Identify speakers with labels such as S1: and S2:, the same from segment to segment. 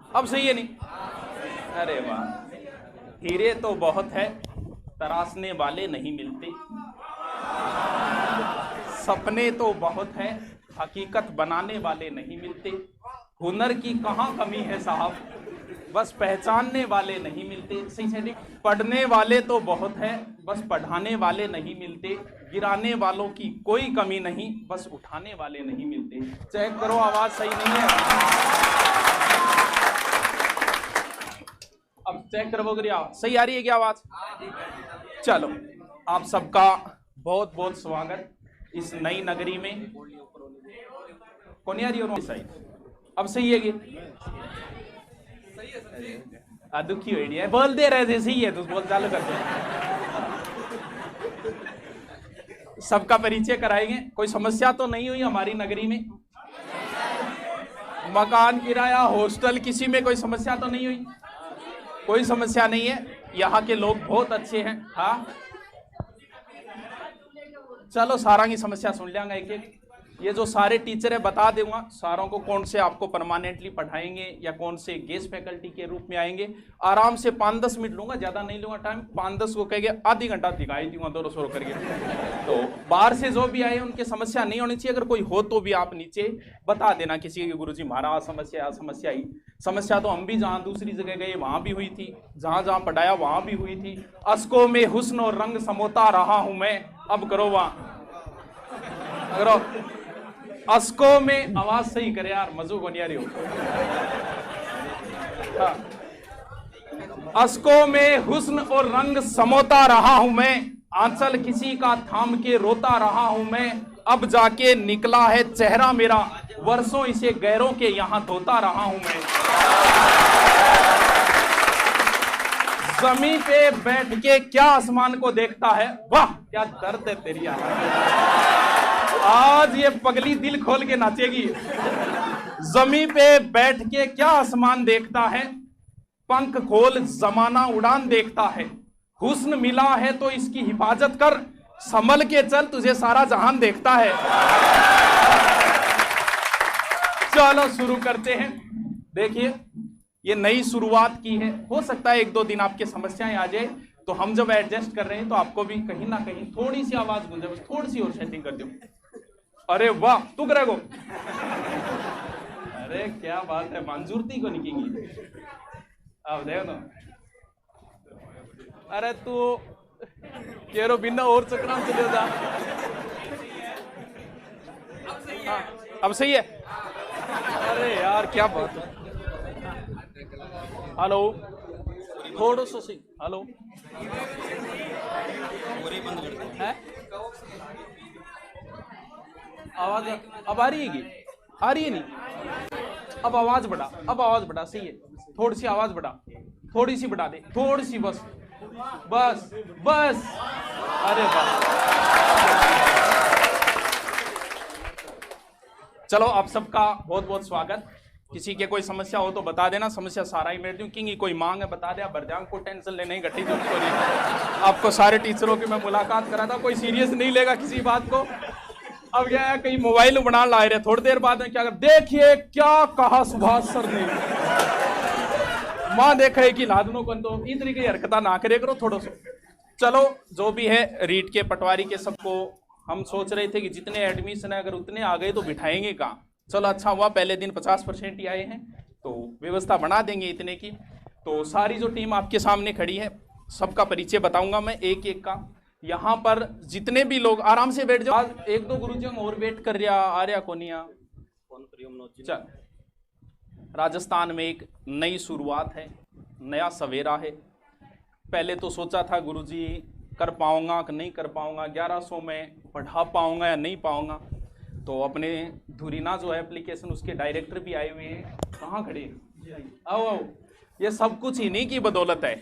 S1: अब सही है नहीं? अरे वाह, हीरे तो बहुत है, तराशने वाले नहीं मिलते। सपने तो बहुत है, हकीकत बनाने वाले नहीं मिलते। हुनर की कहाँ कमी है साहब, बस पहचानने वाले नहीं मिलते। सही से पढ़ने वाले तो बहुत है, बस पढ़ाने वाले नहीं मिलते। गिराने वालों की कोई कमी नहीं, बस उठाने वाले नहीं मिलते। चेक करो, आवाज सही नहीं है। अब चेक करो सही आ रही है क्या आवाज? चलो, आप सबका बहुत बहुत स्वागत इस नई नगरी में। कौन आ रही है सही? अब सही है कि दुखी हो नहीं है, बोल दे रहे थे सही है तो बोल चालू करते हैं। सबका परिचय कराएंगे। कोई समस्या तो नहीं हुई हमारी नगरी में? मकान किराया, हॉस्टल, किसी में कोई समस्या तो नहीं हुई? कोई समस्या नहीं है, यहाँ के लोग बहुत अच्छे हैं। हाँ चलो, सारा की समस्या सुन लेंगे एक एक। ये जो सारे टीचर है बता दूंगा सारों को, कौन से आपको परमानेंटली पढ़ाएंगे या कौन से गेस्ट फैकल्टी के रूप में आएंगे। आराम से 5-10 मिनट लूंगा, ज्यादा नहीं लूंगा टाइम। 5-10 को कहेंगे आधी घंटा दिखाई दूंगा दो सौ करके। तो बाहर से जो भी आए उनकी समस्या नहीं होनी चाहिए। अगर कोई हो तो भी आप नीचे बता देना किसी के, गुरुजी हमारा समस्या ही। समस्या तो हम भी जहाँ दूसरी जगह गए वहां भी हुई थी, जहां जहां पढ़ाया वहां भी हुई थी। अशकों में हुस्न और रंग समोता रहा हूं मैं, अब करो वहां करो। अशकों में, आवाज सही करे यार, मजो को नहीं आ रही हो। हाँ। अशकों में हुस्न और रंग समोता रहा हूं मैं, आंचल किसी का थाम के रोता रहा हूं मैं। अब जाके निकला है चेहरा मेरा, वर्षों इसे गैरों के यहां धोता रहा हूं मैं। जमीन पे बैठ के क्या आसमान को देखता है, वाह क्या दर्द है तेरी आज ये पगली दिल खोल के नाचेगी। जमीन पे बैठ के क्या आसमान देखता है, पंख खोल जमाना उड़ान देखता है। हुस्न मिला है तो इसकी हिफाजत कर, संभल के चल तुझे सारा जहान देखता है। चलो शुरू करते हैं। देखिए ये नई शुरुआत की है, हो सकता है 1-2 दिन आपके समस्याएं आ जाए, तो हम जब एडजस्ट कर रहे हैं तो आपको भी कहीं ना कहीं थोड़ी सी आवाज गूंजे, बस थोड़ी सी और सेटिंग कर दो। अरे वाह तू करेगो, अरे क्या बात है, मंजूरती को निकेगी। अब देखो ना, अरे तू केरो बिना और चक्रांत चले जा। हाँ, अब सही है। अरे यार क्या बात है। हेलो, थोड़ा सा सही। हेलो, है आवाज अब आ रही है कि आ रही है नहीं? अब आवाज बढ़ा, अब आवाज बढ़ा, सही है। थोड़ी सी आवाज बढ़ा, थोड़ी सी बढ़ा दे, थोड़ी सी, बस बस बस। अरे वाह, चलो आप सबका बहुत बहुत स्वागत। किसी के कोई समस्या हो तो बता देना, समस्या सारा ही मेट दूं। किंग कोई मांग है बता दे, बरजांग को टेंशन लेने ही घटी। आपको सारे टीचरों की मैं मुलाकात करा था, कोई सीरियस नहीं लेगा किसी बात को। अब क्या है, कहीं मोबाइल बना ला रहे, थोड़ी देर बाद में क्या कर, देखिए क्या कहा सुभाष सर ने, मां देखा है कि लादनों को तो इस तरीके की हरकता ना करे करो थोड़ा सा। चलो जो भी है, रीट के पटवारी के सबको हम सोच रहे थे कि जितने एडमिशन है अगर उतने आ गए तो बिठाएंगे कहाँ। चलो अच्छा हुआ पहले दिन 50% ही आए हैं, तो व्यवस्था बना देंगे इतने की। तो सारी जो टीम आपके सामने खड़ी है सबका परिचय बताऊंगा मैं एक एक का। यहाँ पर जितने भी लोग आराम से बैठ जाओ। 1-2 गुरुजी और वेट कर रहा आ रहा कोनिया। चल, राजस्थान में एक नई शुरुआत है, नया सवेरा है। पहले तो सोचा था गुरुजी कर पाऊंगा कि नहीं कर पाऊंगा, 1100 में पढ़ा पाऊंगा या नहीं पाऊंगा। तो अपने धुरीना जो है एप्लीकेशन, उसके डायरेक्टर भी आए हुए हैं। कहाँ खड़े हैं? आओ आओ। ये सब कुछ इन्हीं की बदौलत है।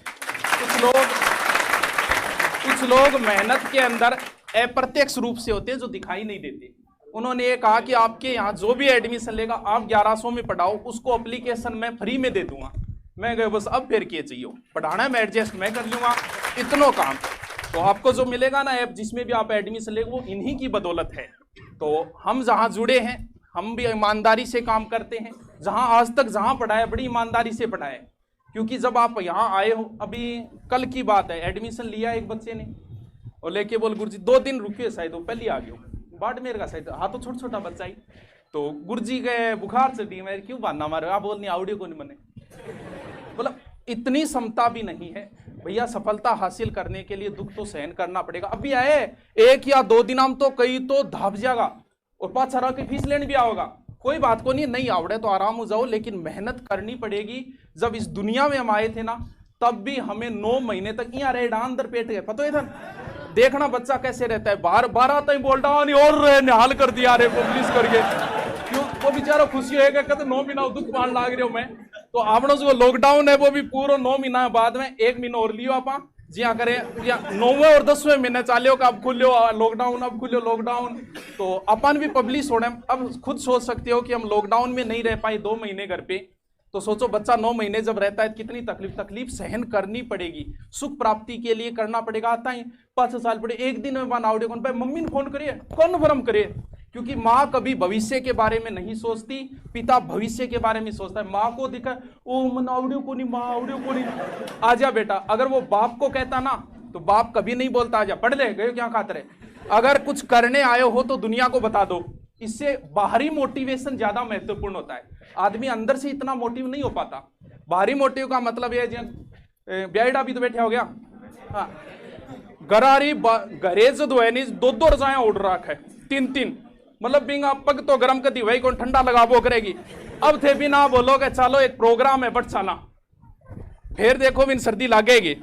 S1: कुछ लोग मेहनत के अंदर अप्रत्यक्ष रूप से होते हैं जो दिखाई नहीं देते। उन्होंने ये कहा कि आपके यहाँ जो भी एडमिशन लेगा आप 1100 में पढ़ाओ, उसको एप्लीकेशन मैं फ्री में दे दूंगा। मैं गए बस अब फिर किए चाहिए, पढ़ाना मैं एडजस्ट मैं कर लूंगा, इतनो काम। तो आपको जो मिलेगा ना ऐप जिसमें भी आप एडमिशन लेंगे वो इन्हीं की बदौलत है। तो हम जहाँ जुड़े हैं हम भी ईमानदारी से काम करते हैं। जहां आज तक जहां पढ़ाया बड़ी ईमानदारी से पढ़ाया, क्योंकि जब आप यहाँ आए हो, अभी कल की बात है, एडमिशन लिया एक बच्चे ने और लेके बोल गुरुजी 2 दिन रुकिए, शायद वो पहले आ गयो बाड़मेर का, शायद हाँ तो छोटा छोटा बच्चा ही, तो गुरुजी गए बुखार चढ़ी, मैं क्यों बहाना मारे, आप बोल नहीं ऑडियो को नहीं बने, बोला इतनी क्षमता भी नहीं है भैया, सफलता हासिल करने के लिए दुख तो सहन करना पड़ेगा। अभी आए 1 या 2 दिन हम तो कई तो धाप जाएगा और 5 की फीस लेने भी आओगा, कोई बात को नहीं आवड़े तो आराम हो जाओ, लेकिन मेहनत करनी पड़ेगी। जब इस दुनिया में हम आए थे ना, तब भी हमें 9 महीने तक यहाँ रहे अंदर पेट गए, पता है था, देखना बच्चा कैसे रहता है, बाहर 12 तक बोल रहा नहीं और निहाल कर दिया रे पुलिस करके, क्यों वो बेचारा खुशी होगा, कहते 9 महीना दुख पान लाग रहे हो मैं, तो आपने जो लॉकडाउन है वो भी पूरा 9 महीना बाद में 1 महीना और लियो आप जिया करें, या 9वें और 10वें महीने चालियो का अब खुल्यो लॉकडाउन, अब खुल्यो लॉकडाउन, तो अपन भी पब्लिश होने, अब खुद सोच सकते हो कि हम लॉकडाउन में नहीं रह पाए 2 महीने घर पे, तो सोचो बच्चा 9 महीने जब रहता है कितनी तकलीफ सहन करनी पड़ेगी, सुख प्राप्ति के लिए करना पड़ेगा। आता ही 5 साल पड़े, एक दिन में बनाओ कौन, मम्मी ने फोन करिए कन्फर्म करिए, क्योंकि माँ कभी भविष्य के बारे में नहीं सोचती, पिता भविष्य के बारे में सोचता है। माँ को दिखा ओ मन आवड़ियो को नहीं, माँ आवड़ियो को नहीं, आजा बेटा, अगर वो बाप को कहता ना तो बाप कभी नहीं बोलता आजा पढ़ ले, गए क्या खाते रहे, अगर कुछ करने आए हो तो दुनिया को बता दो, इससे बाहरी मोटिवेशन ज्यादा महत्वपूर्ण होता है, आदमी अंदर से इतना मोटिव नहीं हो पाता। बाहरी मोटिव का मतलब है ब्याइडा भी तो बैठा हो गया, हाँ गरारी गरेज दो है नहीं, 2 रजाया उड़ रखा है, 3 मतलब बिंगा पग तो गर्म कर दी भाई, कौन ठंडा लगा वो करेगी। अब थे भी ना बोलोगे चलो एक प्रोग्राम है बट चला, फिर देखो बिन सर्दी लगेगी,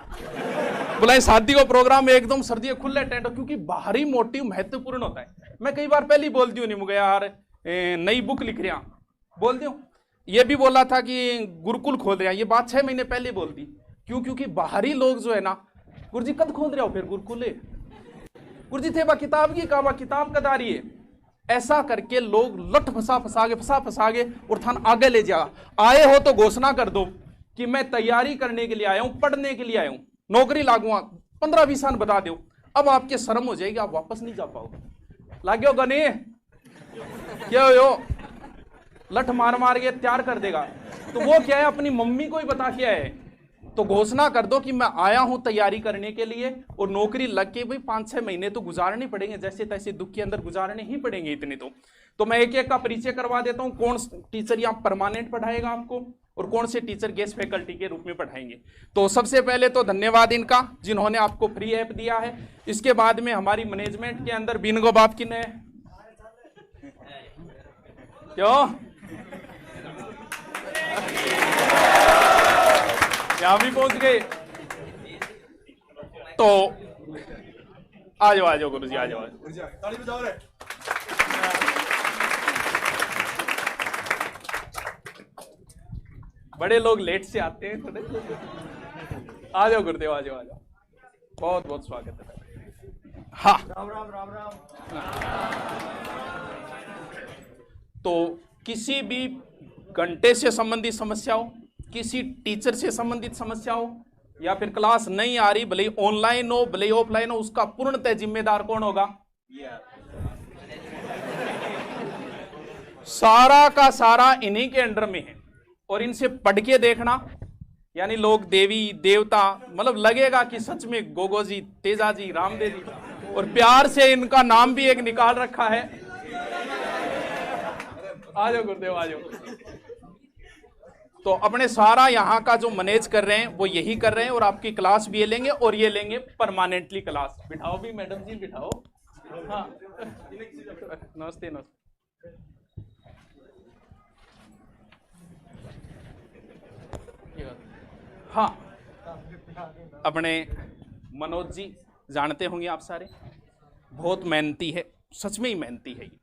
S1: बोला शादी को प्रोग्राम है एकदम सर्दी खुले टेंट, क्योंकि बाहरी मोटिव महत्वपूर्ण होता है। मैं कई बार पहले ही बोल दी नहीं मुझे यार नई बुक लिख रहा, बोल दूं ये भी बोला था कि गुरुकुल खोल रहे हैं, ये बात 6 महीने पहले बोल दी, क्यों, क्योंकि बाहरी लोग जो है ना, गुरुजी कद खोल रहे हो फिर गुरुकुल, गुरुजी थे बा किताब की कहा किताब कदारी है, ऐसा करके लोग लट फंसा के और थान आगे ले जा। आए हो तो घोषणा कर दो कि मैं तैयारी करने के लिए आया हूं, पढ़ने के लिए आया हूं, नौकरी लागूंगा, 15-20 साल बता दो, अब आपके शर्म हो जाएगी, आप वापस नहीं जा पाओगे। लाग्यो गने क्या हो लठ मार के तैयार कर देगा, तो वो क्या है अपनी मम्मी को ही बता के आए, तो घोषणा कर दो कि मैं आया हूं तैयारी करने के लिए, और नौकरी लग के भाई 5-6 महीने तो गुजारने पड़ेंगे, जैसे तैसे दुख के अंदर गुजारने ही पड़ेंगे इतने तो मैं एक एक का परिचय करवा देता हूं, कौन टीचर यहाँ परमानेंट पढ़ाएगा आपको और कौन से टीचर गेस्ट फैकल्टी के रूप में पढ़ाएंगे। तो सबसे पहले तो धन्यवाद इनका जिन्होंने आपको फ्री ऐप दिया है। इसके बाद में हमारी मैनेजमेंट के अंदर बिनगो बाप की ने क्यों यहां भी पहुंच गए, तो आ जाओ गुरुजी आ जाओ। बड़े लोग लेट से आते हैं थोड़े, आ जाओ गुरुदेव आ जाओ, बहुत बहुत स्वागत है। हाँ राम। तो किसी भी घंटे से संबंधित समस्या हो, किसी टीचर से संबंधित समस्या हो, या फिर क्लास नहीं आ रही, भले ऑनलाइन हो भले ऑफलाइन हो, उसका पूर्णतः जिम्मेदार कौन होगा? सारा का सारा इन्हीं के अंडर में है। और इनसे पढ़ के देखना, यानी लोग देवी देवता मतलब लगेगा कि सच में गोगो जी, तेजा जी, रामदेव जी, और प्यार से इनका नाम भी एक निकाल रखा है। आ जाओ गुरुदेव आ जाओ। तो अपने सारा यहाँ का जो मैनेज कर रहे हैं वो यही कर रहे हैं, और आपकी क्लास भी ये लेंगे और ये लेंगे परमानेंटली क्लास। बिठाओ भी मैडम जी बिठाओ। हाँ नमस्ते नमस्ते। हाँ अपने मनोज जी जानते होंगे आप सारे, बहुत मेहनती है, सच में ही मेहनती है ये।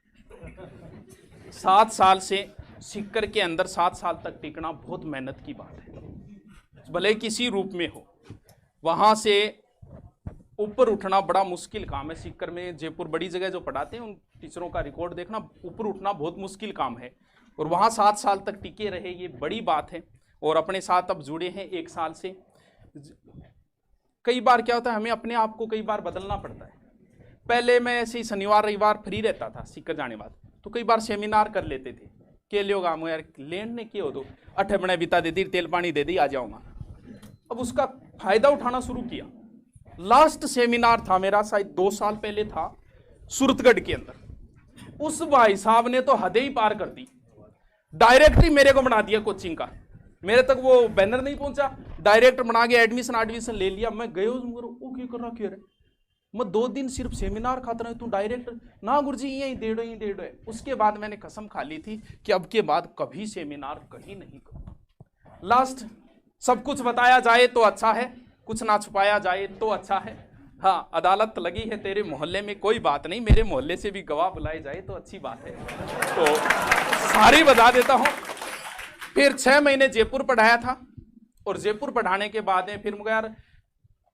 S1: 7 साल से सीकर के अंदर 7 साल तक टिकना बहुत मेहनत की बात है, भले किसी रूप में हो। वहाँ से ऊपर उठना बड़ा मुश्किल काम है। सीकर में जयपुर बड़ी जगह जो पढ़ाते हैं उन टीचरों का रिकॉर्ड देखना, ऊपर उठना बहुत मुश्किल काम है, और वहाँ 7 साल तक टिके रहे, ये बड़ी बात है। और अपने साथ अब जुड़े हैं 1 साल से। कई बार क्या होता है, हमें अपने आप को कई बार बदलना पड़ता है। पहले मैं ऐसे ही शनिवार रविवार फ्री रहता था सीकर जाने बाद, तो कई बार सेमिनार कर लेते थे, के लियो काम यार लेन ने क्यों दो अठे बने बिता दे दी तेल पानी दे दी आ जाऊंगा। अब उसका फायदा उठाना शुरू किया। लास्ट सेमिनार था मेरा शायद 2 साल पहले था सूरतगढ़ के अंदर। उस भाई साहब ने तो हदें ही पार कर दी, डायरेक्ट ही मेरे को बना दिया कोचिंग का। मेरे तक वो बैनर नहीं पहुंचा, डायरेक्ट बना के एडमिशन ले लिया। मैं गयो ओके कर रहा रे मैं 2 दिन सिर्फ सेमिनार खाता रहा तू डायरेक्ट ना गुरुजी यही डेढ़ो ही डेढ़ो है। उसके बाद मैंने कसम खा ली थी कि अब के बाद कभी सेमिनार कहीं नहीं करूँ। लास्ट सब कुछ बताया जाए तो अच्छा है, कुछ ना छुपाया जाए तो अच्छा है। हाँ अदालत लगी है तेरे मोहल्ले में कोई बात नहीं, मेरे मोहल्ले से भी गवाह बुलाए जाए तो अच्छी बात है। तो सारी बता देता हूँ। फिर 6 महीने जयपुर पढ़ाया था और जयपुर पढ़ाने के बाद फिर मुझे यार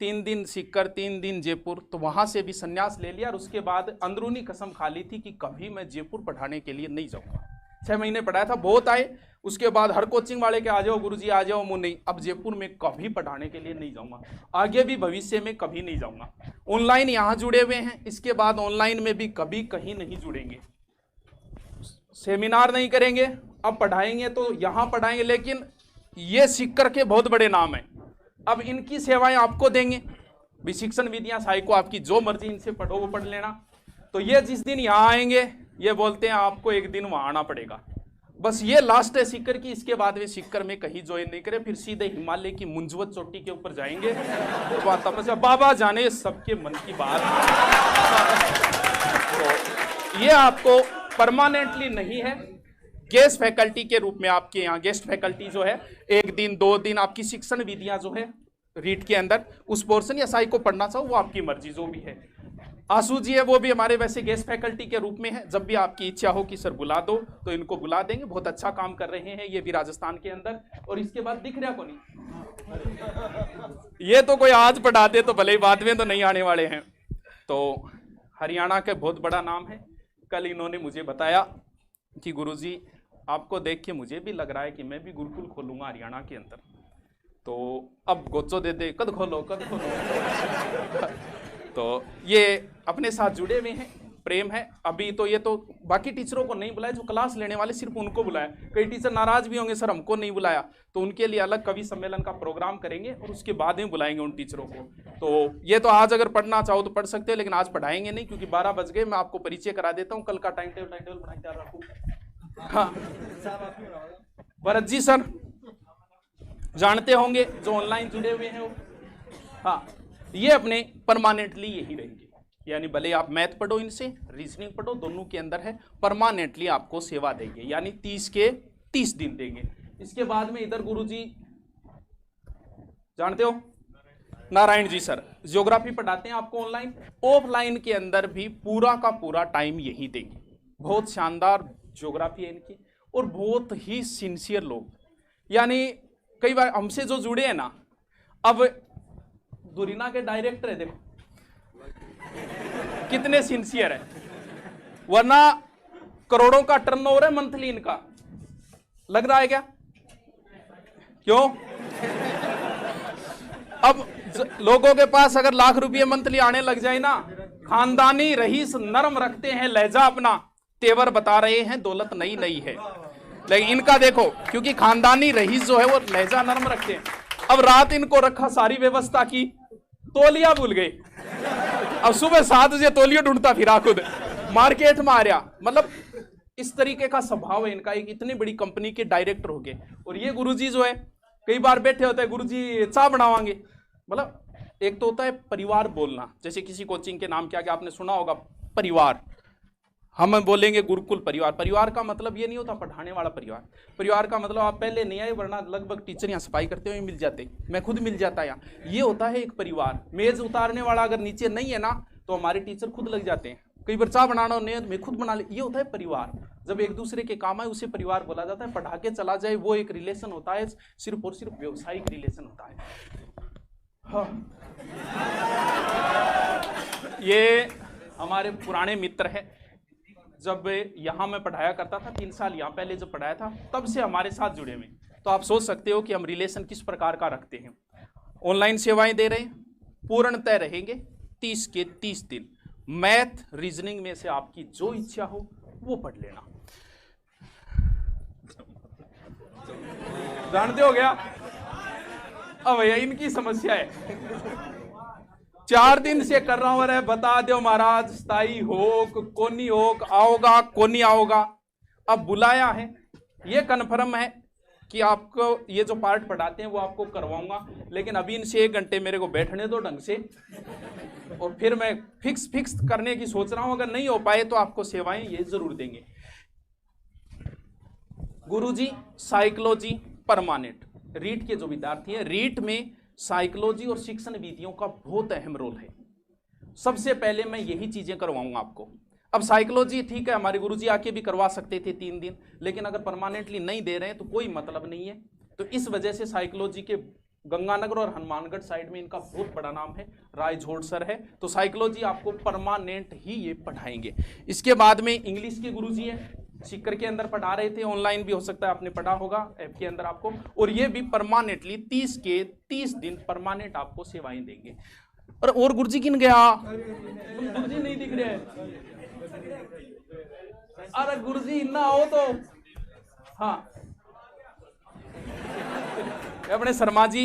S1: 3 दिन सीकर 3 दिन जयपुर, तो वहां से भी संन्यास ले लिया और उसके बाद अंदरूनी कसम खा ली थी कि कभी मैं जयपुर पढ़ाने के लिए नहीं जाऊंगा। 6 महीने पढ़ाया था, बहुत आए। उसके बाद हर कोचिंग वाले के आ जाओ गुरुजी आ जाओ, मुझे नहीं, अब जयपुर में कभी पढ़ाने के लिए नहीं जाऊंगा, आगे भी भविष्य में कभी नहीं जाऊंगा। ऑनलाइन यहाँ जुड़े हुए हैं, इसके बाद ऑनलाइन में भी कभी कहीं नहीं जुड़ेंगे, सेमिनार नहीं करेंगे। अब पढ़ाएंगे तो यहाँ पढ़ाएंगे, लेकिन ये सीकर के बहुत बड़े नाम है। अब इनकी सेवाएं आपको देंगे, शिक्षण विधियां साई को आपकी जो मर्जी इनसे पढ़ो वो पढ़ लेना। तो ये जिस दिन यहाँ आएंगे ये बोलते हैं आपको एक दिन वहां आना पड़ेगा, बस ये लास्ट है सीकर की। इसके बाद वे सीकर में कहीं ज्वाइन नहीं करे, फिर सीधे हिमालय की मुंजवत चोटी के ऊपर जाएंगे। वहां तपस्या बाबा जाने सबके मन की बात। तो ये आपको परमानेंटली नहीं है, गेस्ट फैकल्टी के रूप में आपके यहाँ गेस्ट फैकल्टी जो है 1 दिन 2 दिन आपकी शिक्षण विधियां जो है रीट के अंदर उस पोर्शन या साई को पढ़ना चाहो वो आपकी मर्जी जो भी है। आशु जी है वो भी हमारे वैसे गेस्ट फैकल्टी के रूप में है। जब भी आपकी इच्छा हो कि सर बुला दो तो इनको बुला देंगे, बहुत अच्छा काम कर रहे हैं ये भी राजस्थान के अंदर। और इसके बाद दिख रहा को नहीं, ये तो कोई आज पढ़ाते तो भले ही बाद में तो नहीं आने वाले हैं। तो हरियाणा का बहुत बड़ा नाम है। कल इन्होंने मुझे बताया कि गुरुजी आपको देख के मुझे भी लग रहा है कि मैं भी गुरुकुल खोलूंगा हरियाणा के अंदर। तो अब गोचो दे दे कद खोलो कद खोलो। तो ये अपने साथ जुड़े हुए हैं, प्रेम है। अभी तो ये तो बाकी टीचरों को नहीं बुलाया, जो क्लास लेने वाले सिर्फ उनको बुलाया। कई टीचर नाराज भी होंगे सर हमको नहीं बुलाया, तो उनके लिए अलग कवि सम्मेलन का प्रोग्राम करेंगे और उसके बाद में बुलाएंगे उन टीचरों को। तो ये तो आज अगर पढ़ना चाहो तो पढ़ सकते हो, लेकिन आज पढ़ाएंगे नहीं क्योंकि 12 बज गए। मैं आपको परिचय करा देता हूँ, कल का टाइम टेबल बनाए तैयार रखूँ। हाँ भरत जी सर जानते होंगे जो ऑनलाइन जुड़े हुए हैं वो। हाँ ये अपने परमानेंटली यही रहेंगे, यानी भले आप मैथ पढ़ो इनसे, रीजनिंग पढ़ो, दोनों के अंदर है, परमानेंटली आपको सेवा देंगे, यानी 30 के 30 दिन देंगे। इसके बाद में इधर गुरुजी जानते हो नारायण जी सर ज्योग्राफी पढ़ाते हैं आपको ऑनलाइन, ऑफलाइन के अंदर भी पूरा का पूरा टाइम यही देंगे। बहुत शानदार ज्योग्राफी है इनकी और बहुत ही सिंसियर लोग, यानी कई बार हमसे जो जुड़े हैं ना, अब दुरीना के डायरेक्टर है देखो कितने सिंसियर है, वरना करोड़ों का टर्नओवर है मंथली इनका। लग रहा है क्या? क्यों? अब लोगों के पास अगर लाख रुपये मंथली आने लग जाए ना, खानदानी रईस नरम रखते हैं लहजा अपना, तेवर बता रहे हैं दौलत नई नई है। लेकिन इनका देखो, क्योंकि खानदानी रईस जो है वो लहजा नरम रखते हैं। अब रात इनको रखा सारी व्यवस्था की, तोलिया भूल गए। अब सुबह 7 बजे तोलिया ढूंढता फिरा खुद मार्केट में आ रहा। मतलब इस तरीके का स्वभाव है इनका, एक इतनी बड़ी कंपनी के डायरेक्टर हो गए। और ये गुरुजी जो है कई बार बैठे होते हैं, गुरुजी चाय बनावांगे। मतलब एक तो होता है परिवार बोलना, जैसे किसी कोचिंग के नाम क्या क्या आपने सुना होगा, परिवार। हम बोलेंगे गुरुकुल परिवार। परिवार का मतलब ये नहीं होता पढ़ाने वाला परिवार। परिवार का मतलब आप पहले नहीं आए, वरना लगभग टीचर यहाँ सफाई करते हुए मिल जाते, मैं खुद मिल जाता यहाँ। ये होता है एक परिवार। मेज उतारने वाला अगर नीचे नहीं है ना, तो हमारे टीचर खुद लग जाते हैं। कई बार चाय बनाना नहीं मैं खुद बना ले। ये होता है परिवार। जब एक दूसरे के काम आए उसे परिवार बोला जाता है। पढ़ा के चला जाए वो एक रिलेशन होता है, सिर्फ और सिर्फ व्यवसायिक रिलेशन होता है। हाँ। ये हमारे पुराने मित्र हैं। जब यहाँ मैं पढ़ाया करता था 3 साल यहाँ पहले जब पढ़ाया था, तब से हमारे साथ जुड़े हुए। तो आप सोच सकते हो कि हम रिलेशन किस प्रकार का रखते हैं। ऑनलाइन सेवाएं दे रहे हैं, पूर्णतः रहेंगे 30 के 30 दिन। मैथ रीजनिंग में से आपकी जो इच्छा हो वो पढ़ लेना। जानते हो गया? अब भैया इनकी समस्या है, 4 दिन से कर रहा हूं, अरे बता दो महाराज स्थाई हो कोनी हो, आओगा कोनी आओगा। अब बुलाया है, ये कन्फर्म है कि आपको ये जो पार्ट पढ़ाते हैं वो आपको करवाऊंगा, लेकिन अभी इनसे 1 घंटे मेरे को बैठने दो ढंग से, और फिर मैं फिक्स करने की सोच रहा हूं। अगर नहीं हो पाए तो आपको सेवाएं ये जरूर देंगे। गुरुजी साइकोलॉजी परमानेंट रीट के जो विद्यार्थी हैं, रीट में साइकोलॉजी और शिक्षण विधियों का बहुत अहम रोल है। सबसे पहले मैं यही चीजें करवाऊंगा आपको। अब साइकोलॉजी ठीक है, हमारे गुरुजी आके भी करवा सकते थे 3 दिन, लेकिन अगर परमानेंटली नहीं दे रहे हैं तो कोई मतलब नहीं है। तो इस वजह से साइकोलॉजी के गंगानगर और हनुमानगढ़ साइड में इनका बहुत बड़ा नाम है, राय झोड़ सर है, तो साइकोलॉजी आपको परमानेंट ही ये पढ़ाएंगे। इसके बाद में इंग्लिश के गुरुजी है, सीकर के अंदर पढ़ा रहे थे, ऑनलाइन भी हो सकता है आपने पढ़ा होगा ऐप के अंदर आपको, और ये भी परमानेंटली 30 दिन परमानेंट आपको सेवाएं देंगे। और गुरुजी किन गया? गुरुजी नहीं दिख रहे हैं। अरे गुरुजी ना हो तो हाँ, अपने शर्मा जी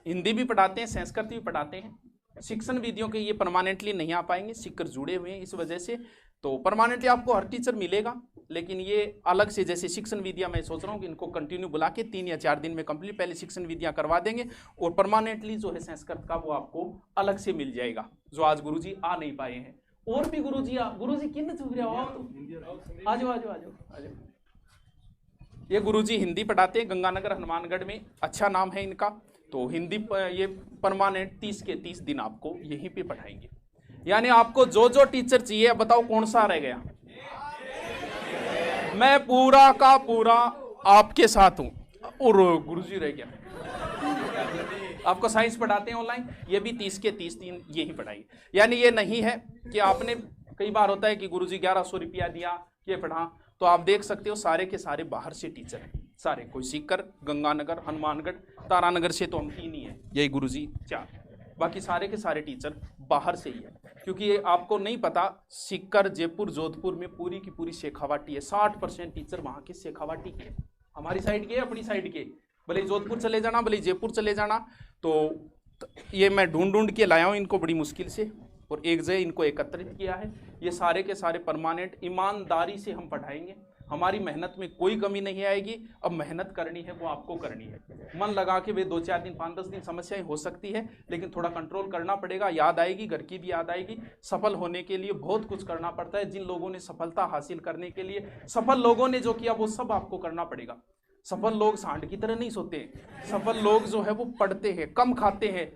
S1: हिंदी भी पढ़ाते हैं, संस्कृत भी पढ़ाते हैं। शिक्षण विधियों के ये परमानेंटली नहीं आ पाएंगे, सीकर जुड़े हुए हैं इस वजह से, तो परमानेंटली आपको हर टीचर मिलेगा, लेकिन ये अलग से जैसे शिक्षण विधियां मैं सोच रहा हूँ कि इनको कंटिन्यू बुला के 3 या 4 दिन में कंप्लीट पहले शिक्षण विधियां करवा देंगे, और परमानेंटली जो है संस्कृत का वो आपको अलग से मिल जाएगा, जो आज गुरुजी आ नहीं पाए हैं। और भी गुरुजी किन चुप रहे हो, आ जाओ। ये गुरुजी हिंदी पढ़ाते हैं, गंगानगर हनुमानगढ़ में अच्छा नाम है इनका, तो हिंदी ये परमानेंट 30 के 30 दिन आपको यहीं पे पढ़ाएंगे। यानी आपको जो जो टीचर चाहिए, बताओ कौन सा रह गया? मैं पूरा का पूरा आपके साथ हूं, और गुरुजी रह गया। आपको साइंस पढ़ाते हैं ऑनलाइन, ये भी 30 के 30 दिन यही पढ़ाएंगे। यानी ये नहीं है कि आपने, कई बार होता है कि गुरुजी 1100 रुपया दिया ये पढ़ा, तो आप देख सकते हो सारे के सारे बाहर से टीचर हैं, सारे, कोई सीकर, गंगानगर, हनुमानगढ़, तारानगर से तो हम 3 ही हैं, यही गुरुजी 4, बाकी सारे के सारे टीचर बाहर से ही है। क्योंकि आपको नहीं पता, सीकर, जयपुर, जोधपुर में पूरी की पूरी शेखावाटी है, 60% टीचर वहाँ के शेखावाटी के, हमारी साइड के, अपनी साइड के, भले जोधपुर चले जाना, भले जयपुर चले जाना। तो ये मैं ढूंढ के लाया हूँ इनको बड़ी मुश्किल से, और एक जगह इनको एकत्रित किया है। ये सारे के सारे परमानेंट ईमानदारी से हम पढ़ाएंगे, हमारी मेहनत में कोई कमी नहीं आएगी। अब मेहनत करनी है वो आपको करनी है, मन लगा के वे 2-4 दिन 5-10 दिन समस्याएं हो सकती है, लेकिन थोड़ा कंट्रोल करना पड़ेगा। याद आएगी, घर की भी याद आएगी। सफल होने के लिए बहुत कुछ करना पड़ता है। जिन लोगों ने सफलता हासिल करने के लिए, सफल लोगों ने जो किया वो सब आपको करना पड़ेगा। सफल लोग सांड की तरह नहीं सोते, सफल लोग जो है वो पढ़ते हैं, कम खाते हैं।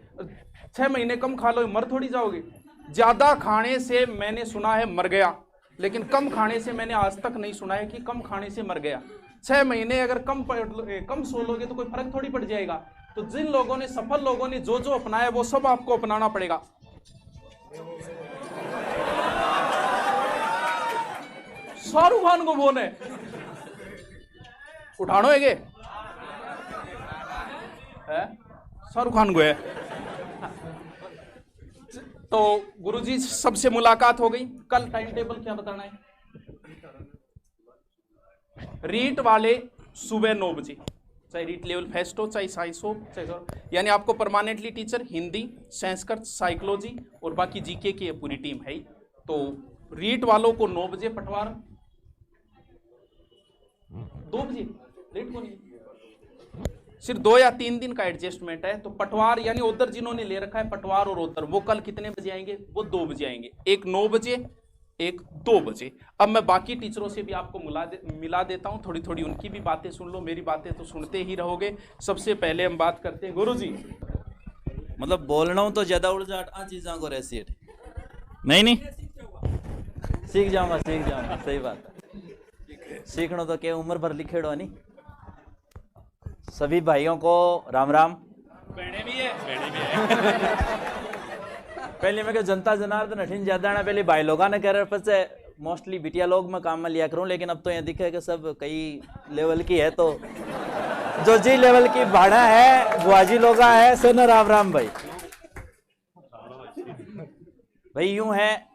S1: 6 महीने कम खा लो, मर थोड़ी जाओगे। ज्यादा खाने से मैंने सुना है मर गया, लेकिन कम खाने से मैंने आज तक नहीं सुना है कि कम खाने से मर गया। 6 महीने अगर कम सो लोगे तो कोई फर्क थोड़ी पड़ जाएगा। तो जिन लोगों ने, सफल लोगों ने जो जो अपनाया वो सब आपको अपनाना पड़ेगा। शाहरुख खान को बोले उठानो है, शाहरुख खान को है। तो गुरुजी सबसे मुलाकात हो गई। कल टाइम टेबल क्या बताना है? रीट वाले सुबह 9 बजे, चाहे रीट लेवल फेस्ट हो, चाहे साइंस हो, चाहे, यानी आपको permanently teacher Hindi, Sanskrit, psychology और बाकी जीके की पूरी टीम है। तो रीट वालों को 9 बजे, पटवार 2 बजे, लेट को नहीं, सिर्फ 2 या 3 दिन का एडजस्टमेंट है। तो पटवार यानी उधर जिन्होंने ले रखा है पटवार और उधर, वो कल कितने बजे आएंगे? वो 2 बजे आएंगे, एक 9 बजे, एक 2 बजे। अब मैं बाकी टीचरों से भी आपको मिला देता हूं, थोड़ी थोड़ी उनकी भी बातें सुन लो, मेरी बातें तो सुनते ही रहोगे। सबसे पहले हम बात करते हैं गुरुजी,
S2: मतलब बोलना हूं तो ज्यादा उड़ जाट आ चीजा को रहती नहीं सीख जाऊंगा सही बात है। सीखना तो क्या उम्र भर लिखेड़ो नहीं। सभी भाइयों को राम राम।
S1: बहने भी है
S2: पहले मैं जनता जनार्दन अठिन ज्यादा पहले भाई लोग ने कह रहे थे मोस्टली बिटिया लोग मैं काम में लिया करूं, लेकिन अब तो यहाँ दिखे कि सब कई लेवल की है, तो जो जी लेवल की भाड़ा है बुआजी लोग है सर। राम राम भाई यूं है,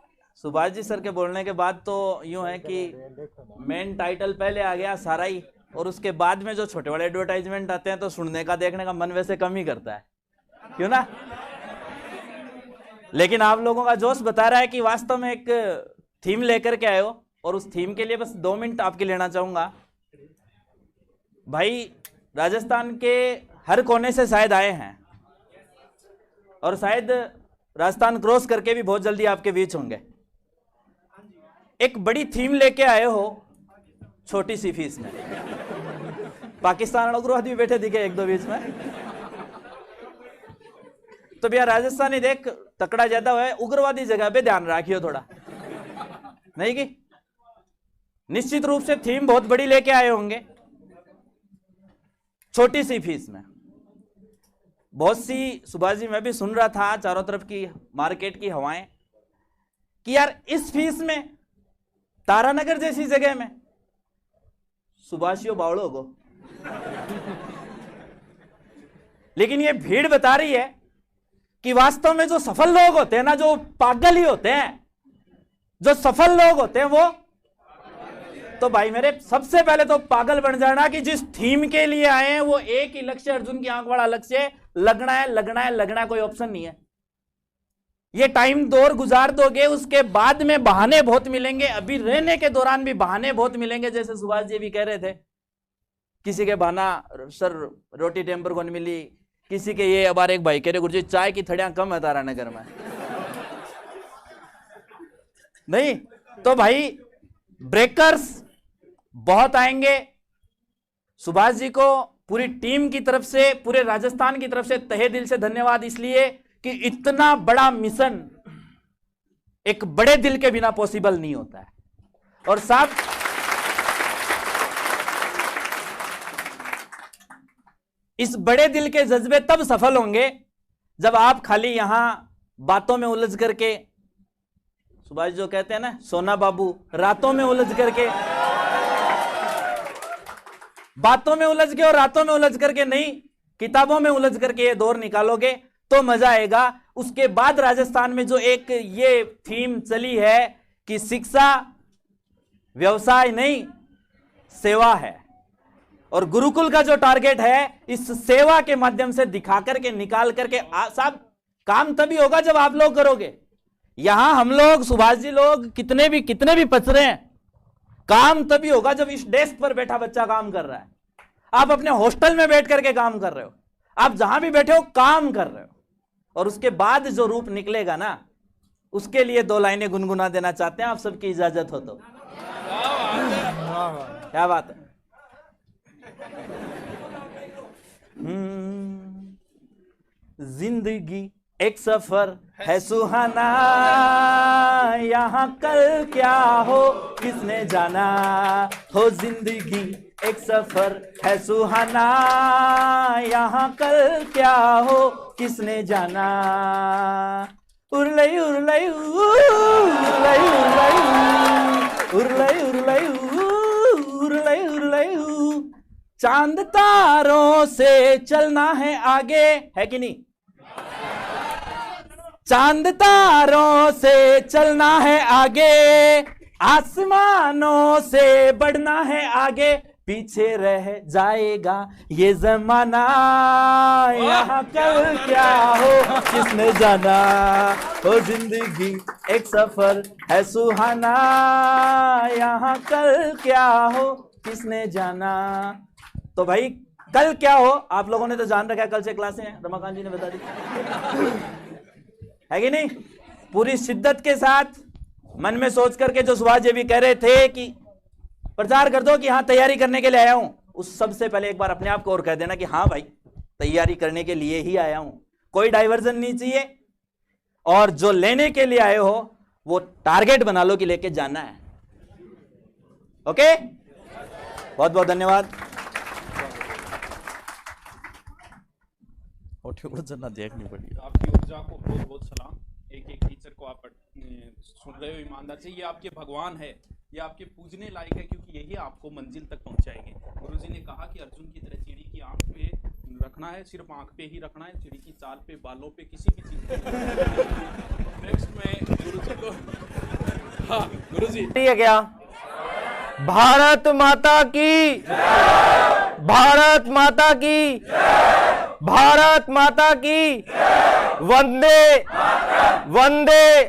S2: सुभाष जी सर के बोलने के बाद तो यूं है कि मेन टाइटल पहले आ गया सारा ही, और उसके बाद में जो छोटे बड़े एडवर्टाइजमेंट आते हैं तो सुनने का देखने का मन वैसे कम ही करता है, क्यों ना? लेकिन आप लोगों का जोश बता रहा है कि वास्तव में एक थीम लेकर के आए हो, और उस थीम के लिए बस 2 मिनट आपके लेना चाहूंगा। भाई राजस्थान के हर कोने से शायद आए हैं, और शायद राजस्थान क्रॉस करके भी बहुत जल्दी आपके बीच होंगे। एक बड़ी थीम लेके आए हो छोटी सी फीस में। पाकिस्तान उग्रवादी भी बैठे दिखे 1-2 बीच में, तो भैया राजस्थानी देख तकड़ा ज्यादा हुआ है, उग्रवादी जगह पे ध्यान रखियो थोड़ा, नहीं कि निश्चित रूप से थीम बहुत बड़ी लेके आए होंगे छोटी सी फीस में। बहुत सी, सुभाष जी मैं भी सुन रहा था चारों तरफ की मार्केट की हवाएं कि यार इस फीस में तारानगर जैसी जगह में सुभाषियों बावड़ों को, लेकिन ये भीड़ बता रही है कि वास्तव में जो सफल लोग होते हैं ना, जो पागल ही होते हैं, जो सफल लोग होते हैं वो, तो भाई मेरे सबसे पहले तो पागल बन जाना कि जिस थीम के लिए आए हैं वो एक ही लक्ष्य, अर्जुन की आंख वाला लक्ष्य, लगना है लगना है लगना है, कोई ऑप्शन नहीं है। ये टाइम दौर गुजार दोगे, उसके बाद में बहाने बहुत मिलेंगे, अभी रहने के दौरान भी बहाने बहुत मिलेंगे। जैसे सुभाष जी भी कह रहे थे, किसी के बहाना सर रोटी टेम्पर को नहीं मिली, किसी के ये। अब एक भाई कह रहे गुरुजी चाय की थड़ियां कम है तारानगर में, नहीं तो भाई ब्रेकर्स बहुत आएंगे। सुभाष जी को पूरी टीम की तरफ से, पूरे राजस्थान की तरफ से तहे दिल से धन्यवाद, इसलिए कि इतना बड़ा मिशन एक बड़े दिल के बिना पॉसिबल नहीं होता है। और साहब इस बड़े दिल के जज्बे तब सफल होंगे जब आप खाली यहां बातों में उलझ करके, सुभाष जो कहते हैं ना सोना बाबू, रातों में उलझ करके, बातों में उलझ के और रातों में उलझ करके नहीं, किताबों में उलझ करके ये दौर निकालोगे तो मजा आएगा। उसके बाद राजस्थान में जो एक ये थीम चली है कि शिक्षा व्यवसाय नहीं सेवा है, और गुरुकुल का जो टारगेट है इस सेवा के माध्यम से दिखा करके, निकाल करके, साहब काम तभी होगा जब आप लोग करोगे। यहां हम लोग, सुभाष जी लोग कितने भी पच रहे हैं, काम तभी होगा जब इस डेस्क पर बैठा बच्चा काम कर रहा है, आप अपने हॉस्टल में बैठ करके काम कर रहे हो, आप जहां भी बैठे हो काम कर रहे हो, और उसके बाद जो रूप निकलेगा ना, उसके लिए 2 लाइनें गुनगुना देना चाहते हैं, आप सबकी इजाजत हो तो। क्या बात है। जिंदगी एक सफर है सुहाना, यहाँ कल क्या हो किसने जाना, हो जिंदगी एक सफर है सुहाना, यहाँ कल क्या हो किसने जाना। उरलई उरलई उरलई उरलई उरलई उरलई उरलई, चांद तारों से चलना है आगे, है कि नहीं? चांद तारों से चलना है आगे, आसमानों से बढ़ना है आगे, पीछे रह जाएगा ये जमाना, यहाँ कल क्या हो किसने जाना, हो जिंदगी एक सफर है सुहाना, यहाँ कल क्या हो किसने जाना। तो भाई कल क्या हो आप लोगों ने तो जान रखा है, कल से क्लासें हैं, रमाकांत जी ने बता दी है कि नहीं। पूरी शिद्दत के साथ मन में सोच करके, जो सुभाष जी भी कह रहे थे कि प्रचार कर दो कि हाँ तैयारी करने के लिए आया हूं, उस सबसे पहले एक बार अपने आप को और कह देना कि हाँ भाई तैयारी करने के लिए ही आया हूं, कोई डाइवर्जन नहीं चाहिए, और जो लेने के लिए आए हो वो टारगेट बना लो कि लेके जाना है। ओके, बहुत बहुत धन्यवाद।
S1: देखनी पड़ी आपकी ऊर्जा को बहुत बहुत सलाम। एक एक टीचर को आप सुन रहे हो ईमानदार से, ये आपके भगवान है, ये आपके पूजने लायक है, क्योंकि यही आपको मंजिल तक पहुंचाएंगे। गुरुजी ने कहा कि अर्जुन की तरह चिड़ी की आंख पे रखना है, सिर्फ आंख पे ही रखना है, चिड़ी की चाल पे, बालों पे, किसी भी चीज पे। नेक्स्ट में गुरुजी को, हाँ गुरुजी
S2: ठीक है क्या
S3: भारत माता की, भारत माता की, भारत माता की, वंदे वंदे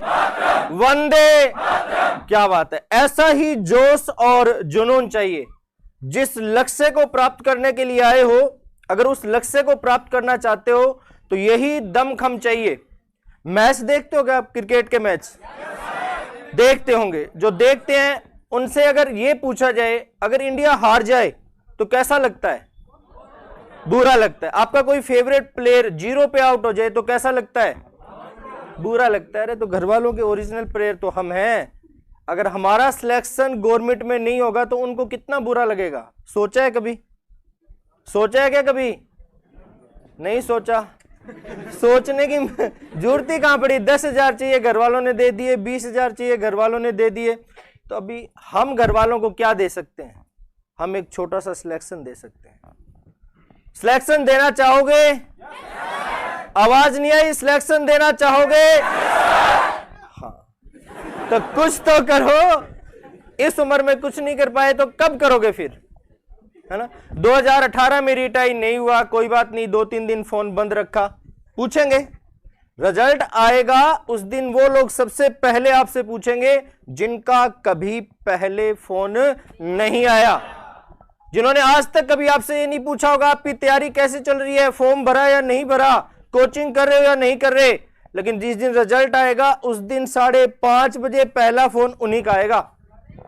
S3: वंदे। क्या बात है। ऐसा ही जोश और जुनून चाहिए। जिस लक्ष्य को प्राप्त करने के लिए आए हो, अगर उस लक्ष्य को प्राप्त करना चाहते हो तो यही दमखम चाहिए। मैच देखते हो क्या आप? क्रिकेट के मैच देखते होंगे। जो देखते हैं उनसे अगर ये पूछा जाए अगर इंडिया हार जाए तो कैसा लगता है? बुरा लगता है। आपका कोई फेवरेट प्लेयर 0 पे आउट हो जाए तो कैसा लगता है? बुरा लगता है। अरे तो घर वालों के ओरिजिनल प्लेयर तो हम हैं। अगर हमारा सिलेक्शन गवर्नमेंट में नहीं होगा तो उनको कितना बुरा लगेगा। सोचा है कभी? सोचा है क्या कभी? नहीं सोचा। सोचने की जरूरत ही कहां पड़ी। 10,000 चाहिए, घर वालों ने दे दिए। 20,000 चाहिए, घर वालों ने दे दिए। तो अभी हम घर वालों को क्या दे सकते हैं? हम एक छोटा सा सिलेक्शन दे सकते हैं। सिलेक्शन देना चाहोगे? आवाज नहीं आई। सिलेक्शन देना चाहोगे? हाँ, तो कुछ तो करो। इस उम्र में कुछ नहीं कर पाए तो कब करोगे फिर? है ना। 2018 में रिटायर नहीं हुआ, कोई बात नहीं, 2-3 दिन फोन बंद रखा। पूछेंगे, रिजल्ट आएगा उस दिन वो लोग सबसे पहले आपसे पूछेंगे जिनका कभी पहले फोन नहीं आया, जिन्होंने आज तक कभी आपसे ये नहीं पूछा होगा आपकी तैयारी कैसे चल रही है, फॉर्म भरा या नहीं भरा, कोचिंग कर रहे हो या नहीं कर रहे। लेकिन जिस दिन रिजल्ट आएगा उस दिन 5:30 बजे पहला फोन उन्हीं का आएगा।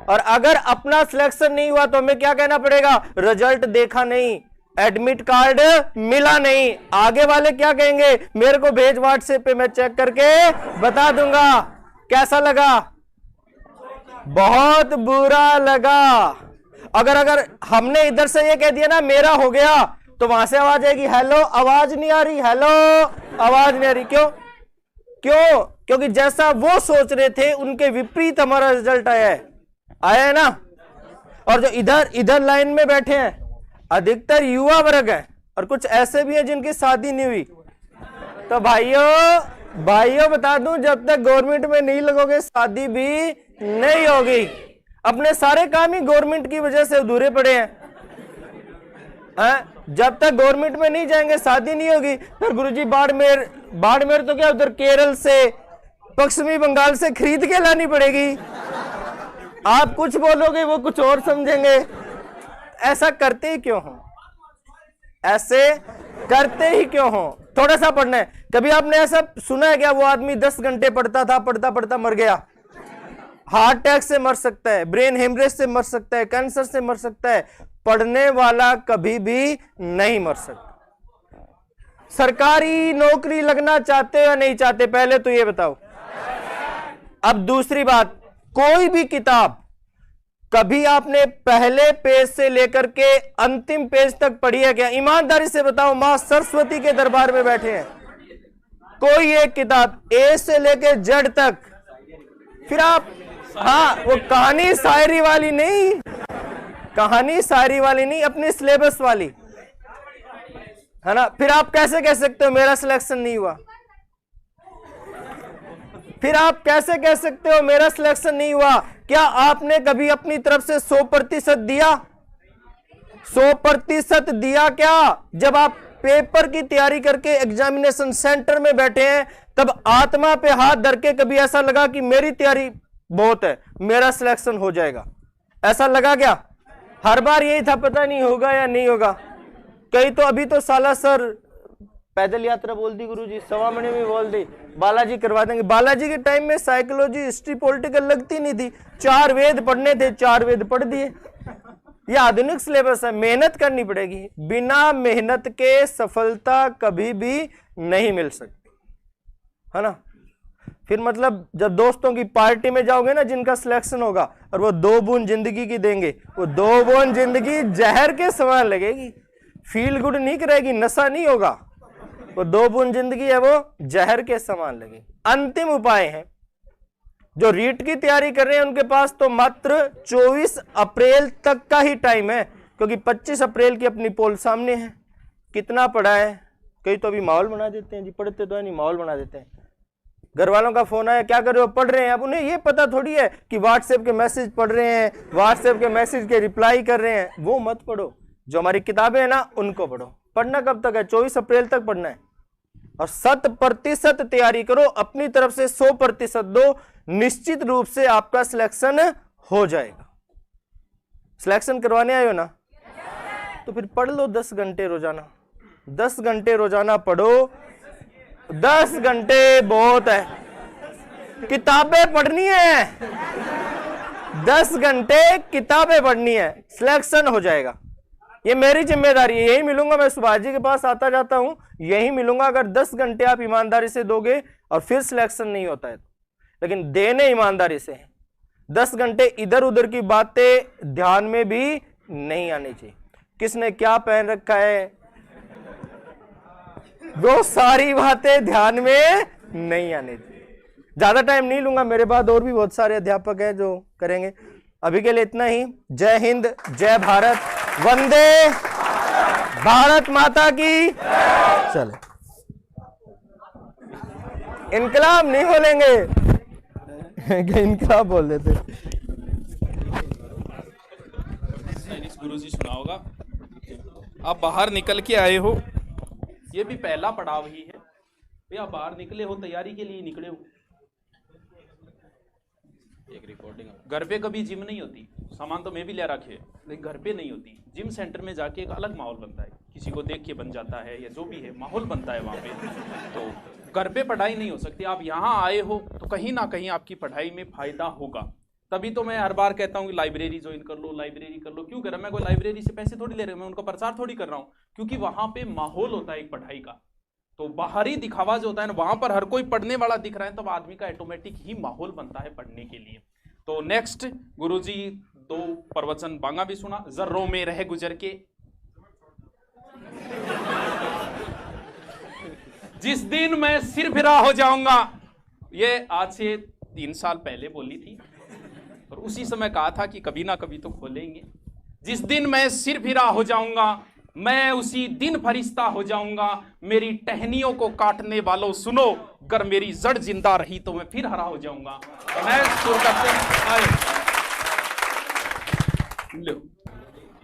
S3: और अगर अपना सिलेक्शन नहीं हुआ तो हमें क्या कहना पड़ेगा? रिजल्ट देखा नहीं, एडमिट कार्ड मिला नहीं। आगे वाले क्या कहेंगे? मेरे को भेज व्हाट्सएप पे, मैं चेक करके बता दूंगा। कैसा लगा? बहुत बुरा लगा। अगर हमने इधर से ये कह दिया ना मेरा हो गया, तो वहां से आवाज आएगी हेलो, आवाज नहीं आ रही, हेलो आवाज नहीं आ रही। क्यों? क्योंकि जैसा वो सोच रहे थे उनके विपरीत हमारा रिजल्ट आया है ना। और जो इधर लाइन में बैठे हैं अधिकतर युवा वर्ग है, और कुछ ऐसे भी हैं जिनकी शादी नहीं हुई। तो भाइयों बता दूं, जब तक गवर्नमेंट में नहीं लगोगे शादी भी नहीं होगी। अपने सारे काम ही गवर्नमेंट की वजह से अधूरे पड़े हैं। जब तक गवर्नमेंट में नहीं जाएंगे शादी नहीं होगी। फिर गुरुजी बाड़मेर तो क्या उधर केरल से, पश्चिमी बंगाल से खरीद के लानी पड़ेगी। आप कुछ बोलोगे वो कुछ और समझेंगे। ऐसा करते ही क्यों हो? ऐसे करते ही क्यों हो? थोड़ा सा पढ़ना है। कभी आपने ऐसा सुना है क्या वो आदमी 10 घंटे पढ़ता था, पढ़ता पढ़ता मर गया? हार्ट अटैक से मर सकता है, ब्रेन हेमरेज से मर सकता है, कैंसर से मर सकता है। पढ़ने वाला कभी भी नहीं मर सकता। सरकारी नौकरी लगना चाहते हो या नहीं चाहते? पहले तो ये बताओ। अब दूसरी बात, कोई भी किताब कभी आपने पहले पेज से लेकर के अंतिम पेज तक पढ़ी है क्या? ईमानदारी से बताओ। मां सरस्वती के दरबार में बैठे हैं। कोई एक किताब ए से लेकर जेड तक, फिर आप, हाँ वो कहानी शायरी वाली नहीं, कहानी शायरी वाली नहीं, अपनी सिलेबस वाली, है ना। फिर आप कैसे कह सकते हो मेरा सिलेक्शन नहीं हुआ? फिर आप कैसे कह सकते हो मेरा सिलेक्शन नहीं हुआ? क्या आपने कभी अपनी तरफ से 100% दिया? 100% दिया क्या? जब आप पेपर की तैयारी करके एग्जामिनेशन सेंटर में बैठे हैं तब आत्मा पे हाथ धर के कभी ऐसा लगा कि मेरी तैयारी बहुत है, मेरा सिलेक्शन हो जाएगा? ऐसा लगा क्या? हर बार यही था, पता नहीं होगा या नहीं होगा। कई तो अभी तो साला सर पैदल यात्रा बोल दी गुरुजी, 1.25 महीने में बोल दी, बालाजी करवा देंगे। बालाजी के टाइम में साइकोलॉजी, हिस्ट्री, पॉलिटिकल लगती नहीं थी। 4 वेद पढ़ने थे, 4 वेद पढ़ दिए। ये आधुनिक सिलेबस है, मेहनत करनी पड़ेगी। बिना मेहनत के सफलता कभी भी नहीं मिल सकती, है ना। फिर मतलब जब दोस्तों की पार्टी में जाओगे ना, जिनका सिलेक्शन होगा और वो 2 बूंद जिंदगी की देंगे, वो 2 बूंद जिंदगी जहर के समान लगेगी, फील गुड नहीं करेगी, नशा नहीं होगा। वो 2 बूंद जिंदगी है वो जहर के समान लगेगी। अंतिम उपाय है, जो रीट की तैयारी कर रहे हैं उनके पास तो मात्र 24 अप्रैल तक का ही टाइम है, क्योंकि 25 अप्रैल की अपनी पोल सामने है। कितना पढ़ा है? कई तो अभी माहौल बना देते हैं जी, पढ़ते तो है नहीं, माहौल बना देते हैं। घर वालों का फोन आया, क्या कर रहे हो, पढ़ रहे हैं। अब उन्हें ये पता थोड़ी है कि व्हाट्सएप के मैसेज पढ़ रहे हैं, व्हाट्सएप के मैसेज के रिप्लाई कर रहे हैं। वो मत पढ़ो, जो हमारी किताबें हैं ना उनको पढ़ो। पढ़ना कब तक है? 24 अप्रैल तक पढ़ना है। और 100% तैयारी करो, अपनी तरफ से 100% दो, निश्चित रूप से आपका सिलेक्शन हो जाएगा। सिलेक्शन करवाने आए हो ना, तो फिर पढ़ लो 10 घंटे रोजाना। 10 घंटे रोजाना पढ़ो, 10 घंटे बहुत है। किताबें पढ़नी है, 10 घंटे किताबें पढ़नी है, सिलेक्शन हो जाएगा। ये मेरी जिम्मेदारी है, यही मिलूंगा। मैं सुभाष जी के पास आता जाता हूं, यही मिलूंगा। अगर 10 घंटे आप ईमानदारी से दोगे और फिर सिलेक्शन नहीं होता है, लेकिन देने ईमानदारी से। 10 घंटे इधर उधर की बातें ध्यान में भी नहीं आनी चाहिए। किसने क्या पहन रखा है, वो सारी बातें ध्यान में नहीं आने चाहिए। ज्यादा टाइम नहीं लूंगा, मेरे बाद और भी बहुत सारे अध्यापक हैं जो करेंगे। अभी के लिए इतना ही। जय हिंद, जय भारत, वंदे भारत माता की। चले, इनकलाब नहीं बोलेंगे, इनकलाब बोल देते।
S1: गुरुजी सुना होगा, आप बाहर निकल के आए हो, ये भी पहला पड़ाव ही है। भैया बाहर निकले हो, तैयारी के लिए निकले हो। एक रिकॉर्डिंग, घर पे कभी जिम नहीं होती, सामान तो मैं भी ले रखे है, लेकिन घर पे नहीं होती। जिम सेंटर में जाके एक अलग माहौल बनता है, किसी को देख के बन जाता है, या जो भी है माहौल बनता है वहाँ पे। तो घर पे पढ़ाई नहीं हो सकती। आप यहाँ आए हो तो कहीं ना कहीं आपकी पढ़ाई में फायदा होगा। तभी तो मैं हर बार कहता हूँ कि लाइब्रेरी ज्वाइन कर लो, लाइब्रेरी कर लो। क्यों कर रहा, मैं कोई लाइब्रेरी से पैसे थोड़ी ले रहा हूँ, मैं उनका प्रचार थोड़ी कर रहा हूँ, क्योंकि वहां पे माहौल होता है एक पढ़ाई का। तो बाहरी दिखावा जो होता है ना, वहां पर हर कोई पढ़ने वाला दिख रहा है, तब आदमी का ऑटोमेटिक ही माहौल बनता है पढ़ने के लिए। तो नेक्स्ट गुरुजी 2 प्रवचन बांगा भी सुना, जर्रों में रह गुजर के। जिस दिन मैं सिर फिरा हो जाऊंगा, ये आज से 3 साल पहले बोली थी, और उसी समय कहा था कि कभी ना कभी तो खोलेंगे। जिस दिन मैं सिर फिरा हो जाऊंगा, मैं उसी दिन फरिश्ता हो जाऊंगा। मेरी टहनियों को काटने वालों सुनो, अगर मेरी जड़ जिंदा रही तो मैं फिर हरा हो जाऊंगा। मैं सुर करते आए, लो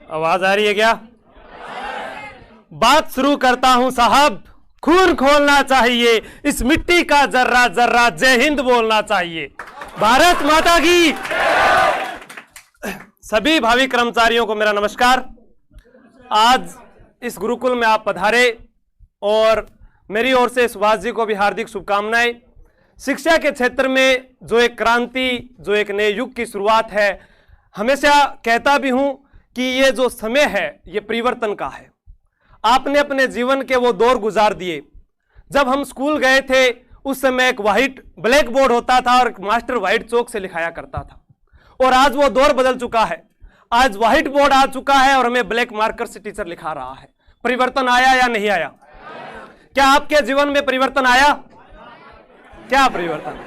S3: आवाज आ रही है क्या? बात शुरू करता हूं साहब, खून खोलना चाहिए, इस मिट्टी का जर्रा जर्रा जय हिंद बोलना चाहिए। भारत माता की। सभी भावी कर्मचारियों को मेरा नमस्कार। आज इस गुरुकुल में आप पधारे, और मेरी ओर से सुभाष जी को भी हार्दिक शुभकामनाएं। शिक्षा के क्षेत्र में जो एक क्रांति, जो एक नए युग की शुरुआत है, हमेशा कहता भी हूं कि ये जो समय है ये परिवर्तन का है। आपने अपने जीवन के वो दौर गुजार दिए। जब हम स्कूल गए थे उस समय एक ब्लैक बोर्ड होता था और मास्टर व्हाइट चौक से लिखाया करता था, और आज वो दौर बदल चुका है। आज व्हाइट बोर्ड आ चुका है और हमें ब्लैक मार्कर से टीचर लिखा रहा है। परिवर्तन आया या नहीं आया? क्या आपके जीवन में परिवर्तन आया? क्या परिवर्तन?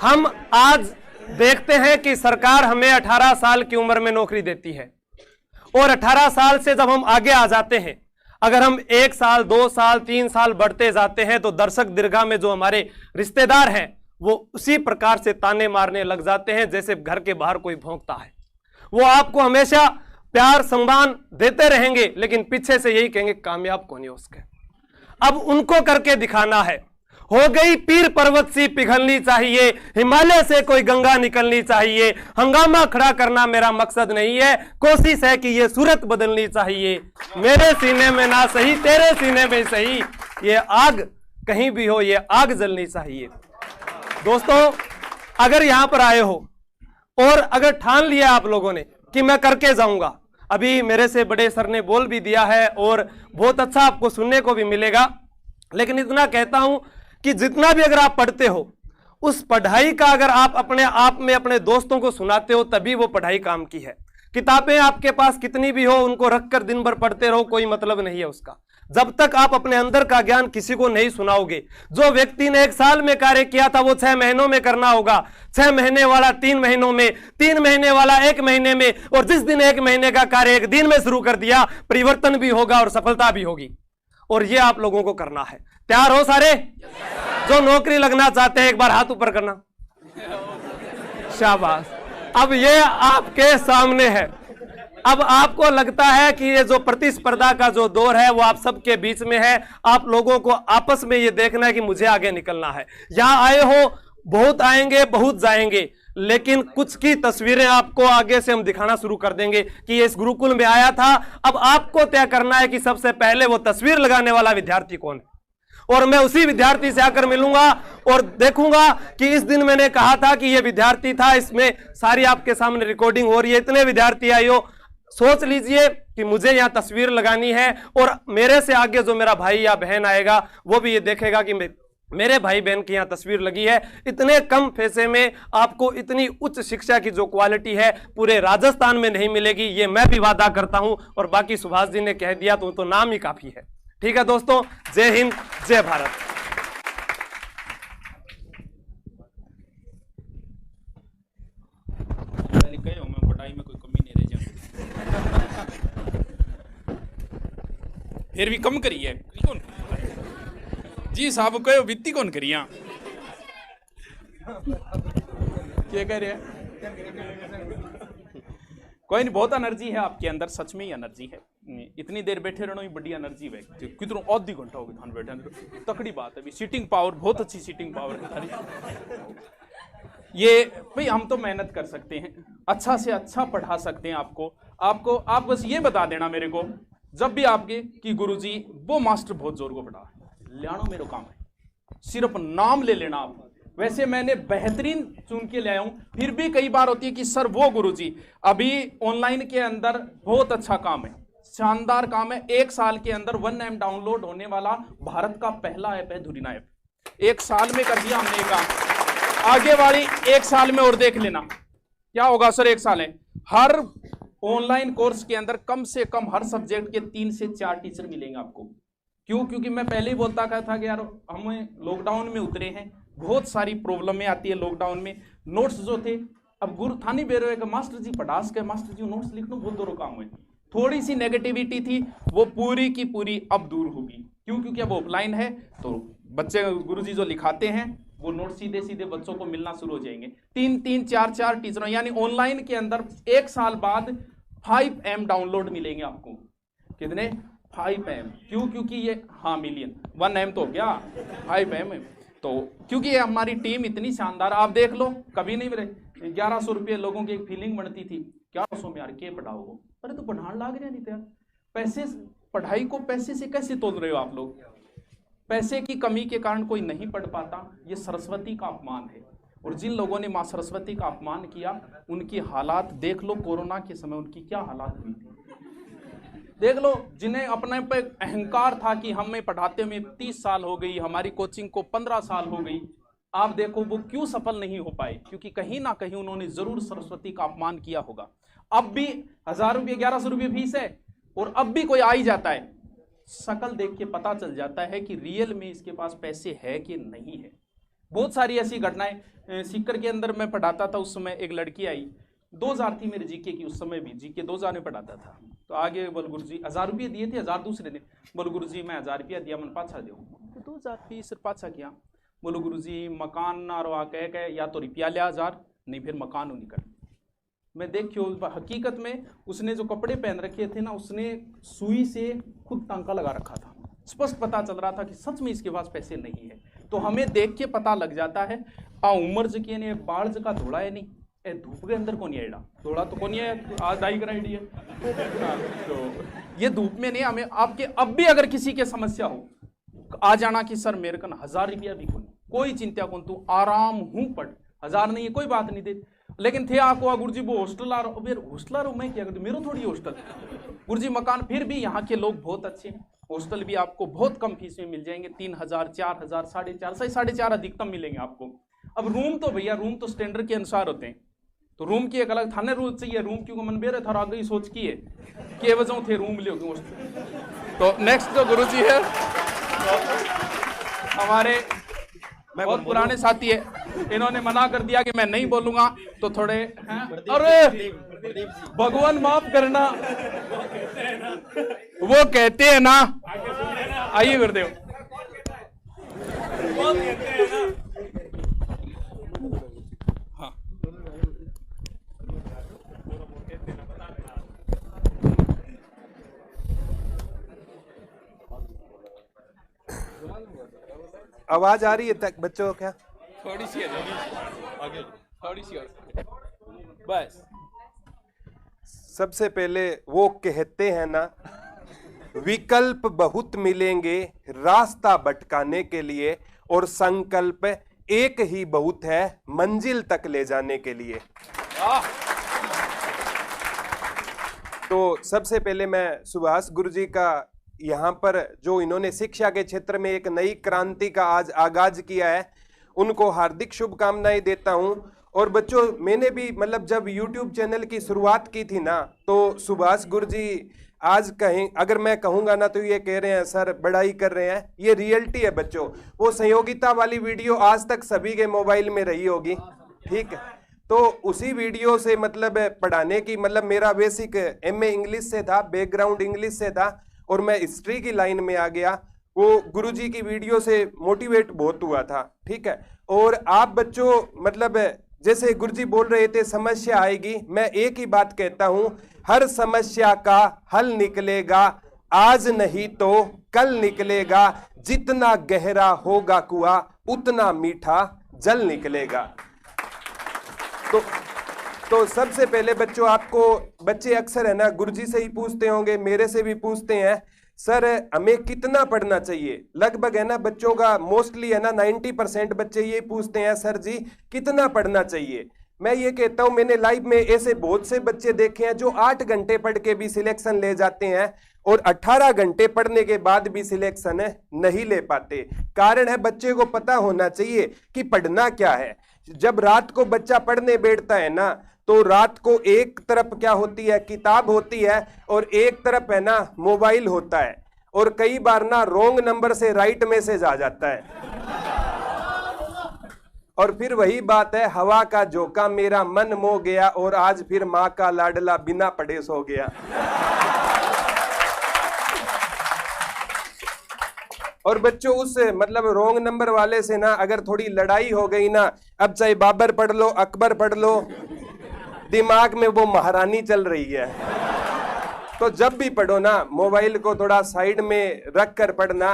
S3: हम आज देखते हैं कि सरकार हमें 18 साल की उम्र में नौकरी देती है, और 18 साल से जब हम आगे आ जाते हैं, अगर हम 1 साल 2 साल 3 साल बढ़ते जाते हैं, तो दर्शक दीर्घा में जो हमारे रिश्तेदार हैं वो उसी प्रकार से ताने मारने लग जाते हैं जैसे घर के बाहर कोई भौंकता है। वो आपको हमेशा प्यार सम्मान देते रहेंगे, लेकिन पीछे से यही कहेंगे कामयाब कौन है उसके। अब उनको करके दिखाना है। हो गई पीर पर्वत सी पिघलनी चाहिए, हिमालय से कोई गंगा निकलनी चाहिए। हंगामा खड़ा करना मेरा मकसद नहीं है, कोशिश है कि ये सूरत बदलनी चाहिए। मेरे सीने में ना सही, तेरे सीने में सही, ये आग कहीं भी हो, ये आग जलनी चाहिए। दोस्तों, अगर यहां पर आए हो और अगर ठान लिया आप लोगों ने कि मैं करके जाऊंगा, अभी मेरे से बड़े सर ने बोल भी दिया है और बहुत अच्छा आपको सुनने को भी मिलेगा, लेकिन इतना कहता हूं कि जितना भी अगर आप पढ़ते हो, उस पढ़ाई का अगर आप अपने आप में अपने दोस्तों को सुनाते हो, तभी वो पढ़ाई काम की है। किताबें आपके पास कितनी भी हो, उनको रखकर दिन भर पढ़ते रहो, कोई मतलब नहीं है उसका, जब तक आप अपने अंदर का ज्ञान किसी को नहीं सुनाओगे। जो व्यक्ति ने 1 साल में कार्य किया था वो 6 महीनों में करना होगा, 6 महीने वाला 3 महीनों में, 3 महीने वाला 1 महीने में, और जिस दिन 1 महीने का कार्य 1 दिन में शुरू कर दिया, परिवर्तन भी होगा और सफलता भी होगी। और ये आप लोगों को करना है। तैयार हो सारे? जो नौकरी लगना चाहते हैं एक बार हाथ ऊपर करना, शाबाश। अब ये आपके सामने है। अब आपको लगता है कि ये जो प्रतिस्पर्धा का जो दौर है वो आप सबके बीच में है, आप लोगों को आपस में ये देखना है कि मुझे आगे निकलना है। यहां आए हो, बहुत आएंगे बहुत जाएंगे, लेकिन कुछ की तस्वीरें आपको आगे से हम दिखाना शुरू कर देंगे कि ये इस गुरुकुल में आया था। अब आपको तय करना है कि सबसे पहले वो तस्वीर लगाने वाला विद्यार्थी कौन है, और मैं उसी विद्यार्थी से आकर मिलूंगा और देखूंगा कि इस दिन मैंने कहा था कि ये विद्यार्थी था। इसमें सारी आपके सामने रिकॉर्डिंग हो रही है, इतने विद्यार्थी आए हो। सोच लीजिए कि मुझे यहां तस्वीर लगानी है, और मेरे से आगे जो मेरा भाई या बहन आएगा वो भी ये देखेगा कि मेरे भाई बहन की यहां तस्वीर लगी है। इतने कम पैसे में आपको इतनी उच्च शिक्षा की जो क्वालिटी है पूरे राजस्थान में नहीं मिलेगी, ये मैं भी वादा करता हूं। और बाकी सुभाष जी ने कह दिया तो नाम ही काफी है। ठीक है दोस्तों, जय हिंद, जय भारत।
S1: पढ़ाई में कोई कमी नहीं रह जाए, फिर भी कम करी है कौन जी साहब, कहो वित्ती कौन करी क्या कह रहे हैं? कोई नहीं, बहुत एनर्जी है आपके अंदर, सच में ही एनर्जी है। इतनी देर बैठे रहना ही बड़ी एनर्जी है। कितना आधी घंटा हो गया बैठे, तकड़ी बात है। सीटिंग पावर, बहुत अच्छी सीटिंग पावर है। ये भाई हम तो मेहनत कर सकते हैं, अच्छा से अच्छा पढ़ा सकते हैं आपको। आप बस ये बता देना मेरे को जब भी आपके कि गुरुजी वो मास्टर बहुत जोर को पढ़ा लियानो, मेरा काम है, सिर्फ नाम ले लेना आप। वैसे मैंने बेहतरीन चुन के ले आया हूं, फिर भी कई बार होती है कि सर वो गुरुजी अभी ऑनलाइन के अंदर बहुत अच्छा काम है, शानदार काम है। 1 साल के अंदर 1 M डाउनलोड होने वाला भारत का पहला ऐप है धुरीना ऐप। 1 साल में कर दिया हमने काम। आगे वाली 1 साल में और देख लेना क्या होगा सर। 1 साल है, हर ऑनलाइन कोर्स के अंदर कम से कम हर सब्जेक्ट के 3 से 4 टीचर मिलेंगे आपको। क्यों? क्योंकि मैं पहले ही बोलता था कि यार हम लॉकडाउन में उतरे हैं, बहुत सारी प्रॉब्लमें आती है लॉकडाउन में। नोट्स जो थे, अब गुरु थानी बेरो का मास्टर जी पढ़ास के मास्टर जी नोट्स लिखना बहुत दूर काम हुए। थोड़ी सी नेगेटिविटी थी, वो पूरी की पूरी अब दूर होगी। क्यों? क्योंकि अब ऑफलाइन है तो बच्चे गुरुजी जो लिखाते हैं वो नोट सीधे सीधे बच्चों को मिलना शुरू हो जाएंगे। 3-3, 4-4 टीचरों, यानी ऑनलाइन के अंदर 1 साल बाद 5 M डाउनलोड मिलेंगे आपको। कितने? 5 M। क्यों? क्योंकि ये मिलियन, 1 M तो क्या 5 M। तो क्योंकि ये हमारी टीम इतनी शानदार, आप देख लो कभी नहीं मेरे 1100 रुपये लोगों की एक फीलिंग बनती थी 1100 में यार के पढ़ाओ। अरे तो पढ़ाने लाग रहे नहीं थे यार, पैसे, पढ़ाई को पैसे से कैसे तोल रहे हो आप लोग? पैसे की कमी के कारण कोई नहीं पढ़ पाता, ये सरस्वती का अपमान है। और जिन लोगों ने माँ सरस्वती का अपमान किया उनकी हालात देख लो, कोरोना के समय उनकी क्या हालात हुई थी देख लो। जिन्हें अपने पे अहंकार था कि हमें पढ़ाते हुए 30 साल हो गई, हमारी कोचिंग को 15 साल हो गई, आप देखो वो क्यों सफल नहीं हो पाए, क्योंकि कहीं ना कहीं उन्होंने जरूर सरस्वती का अपमान किया होगा। अब भी 1000 रुपये 1100 रुपये फीस है और अब भी कोई आ ही जाता है, शकल देख के पता चल जाता है कि रियल में इसके पास पैसे है कि नहीं है। बहुत सारी ऐसी घटनाएं। सीकर के अंदर मैं पढ़ाता था, उस समय एक लड़की आई, 2000 थी मेरे जीके की, उस समय भी जीके 2000 में पढ़ाता था। तो आगे बोल गुरुजी 1000 रुपये दिए थे, 1000 दूसरे दिन बोल गुरुजी मैं 1000 रुपया दिया, मन पाछा दो, तो 2000 फीस पाछा किया। बोलो गुरुजी मकान ना रवा कह या तो रुपया लिया 1000, नहीं फिर मकान निकल। मैं देखियो हकीकत में उसने जो कपड़े पहन रखे थे ना, उसने सुई से खुद टांका लगा रखा था। स्पष्ट पता चल रहा था कि सच में इसके पास पैसे नहीं है। तो हमें देख के पता लग जाता है उम्र जकी ने बाढ़ जका धोड़ा है नहीं, ए धूप के अंदर कौन आएगा, थोड़ा तो कौन है आज आई कर आइडिया। तो ये धूप में नहीं, हमें आपके अब भी अगर किसी के समस्या हो आ जाना कि सर मेरे कन 1000 रुपया भी कोई चिंता कौन, तू आराम हूँ पढ़, 1000 नहीं है कोई बात नहीं दे। लेकिन थे आपको गुरुजी वो हॉस्टल आ रहा, हॉस्टल आ रहा मैं क्या करती, मेरा थोड़ी हॉस्टल गुरुजी मकान। फिर भी यहाँ के लोग बहुत अच्छे हैं, हॉस्टल भी आपको बहुत कम फीस में मिल जाएंगे, 3000, 4000, 4.5, 4.5 अधिकतम मिलेंगे आपको। अब रूम तो भैया रूम तो स्टैंडर्ड के अनुसार होते हैं, तो रूम की एक अलग थाने रूल चाहिए। रूम क्योंकि मन बेरे था आगे ही सोच की है कि वजह थे रूम लियो हॉस्टल। तो नेक्स्ट जो गुरुजी है हमारे बहुत पुराने साथी है, इन्होंने मना कर दिया कि मैं नहीं बोलूंगा, तो थोड़े अरे भगवान माफ करना, वो कहते हैं ना, आइए गुरुदेव। हाँ
S3: आवाज आ रही है तक बच्चों को क्या?
S1: थोड़ी सी आगे, थोड़ी सी और बस।
S3: सबसे पहले वो कहते हैं ना, विकल्प बहुत मिलेंगे रास्ता भटकाने के लिए, और संकल्प एक ही बहुत है मंजिल तक ले जाने के लिए। तो सबसे पहले मैं सुभाष गुरुजी का यहाँ पर जो इन्होंने शिक्षा के क्षेत्र में एक नई क्रांति का आज आगाज किया है, उनको हार्दिक शुभकामनाएं देता हूं। और बच्चों, मैंने भी मतलब जब YouTube चैनल की शुरुआत की थी ना, तो सुभाष गुरुजी आज कहीं अगर मैं कहूंगा ना तो ये कह रहे हैं सर बड़ाई कर रहे हैं, ये रियलिटी है बच्चों। वो संयोगिता वाली वीडियो आज तक सभी के मोबाइल में रही होगी, ठीक है। तो उसी वीडियो से मतलब पढ़ाने की मतलब मेरा बेसिक MA इंग्लिश से था, बैकग्राउंड इंग्लिश से था, और मैं हिस्ट्री की लाइन में आ गया। वो गुरुजी की वीडियो से मोटिवेट बहुत हुआ था, ठीक है। और आप बच्चों मतलब जैसे गुरुजी बोल रहे थे समस्या आएगी, मैं एक ही बात कहता हूं, हर समस्या का हल निकलेगा, आज नहीं तो कल निकलेगा। जितना गहरा होगा कुआं उतना मीठा जल निकलेगा। तो सबसे पहले बच्चों, आपको बच्चे अक्सर है ना गुरुजी से ही पूछते होंगे, मेरे से भी पूछते हैं, सर हमें कितना पढ़ना चाहिए। लगभग है ना बच्चों का मोस्टली है ना 90% बच्चे ये पूछते हैं, सर जी कितना पढ़ना चाहिए। मैं ये कहता हूं, मैंने लाइव में ऐसे बहुत से बच्चे देखे हैं जो 8 घंटे पढ़ के भी सिलेक्शन ले जाते हैं, और 18 घंटे पढ़ने के बाद भी सिलेक्शन नहीं ले पाते। कारण है बच्चे को पता होना चाहिए कि पढ़ना क्या है। जब रात को बच्चा पढ़ने बैठता है ना, तो रात को एक तरफ क्या होती है, किताब होती है, और एक तरफ है ना मोबाइल होता है, और कई बार ना रॉन्ग नंबर से राइट मैसेज आ जाता है। और फिर वही बात है, हवा का झोंका मेरा मन मोह गया, और आज फिर माँ का लाडला बिना पढ़े सो गया। और बच्चों उस मतलब रॉन्ग नंबर वाले से ना अगर थोड़ी लड़ाई हो गई ना, अब चाहे बाबर पढ़ लो, अकबर पढ़ लो, दिमाग में वो महारानी चल रही है। तो जब भी पढ़ो ना, मोबाइल को थोड़ा साइड में रख कर पढ़ना।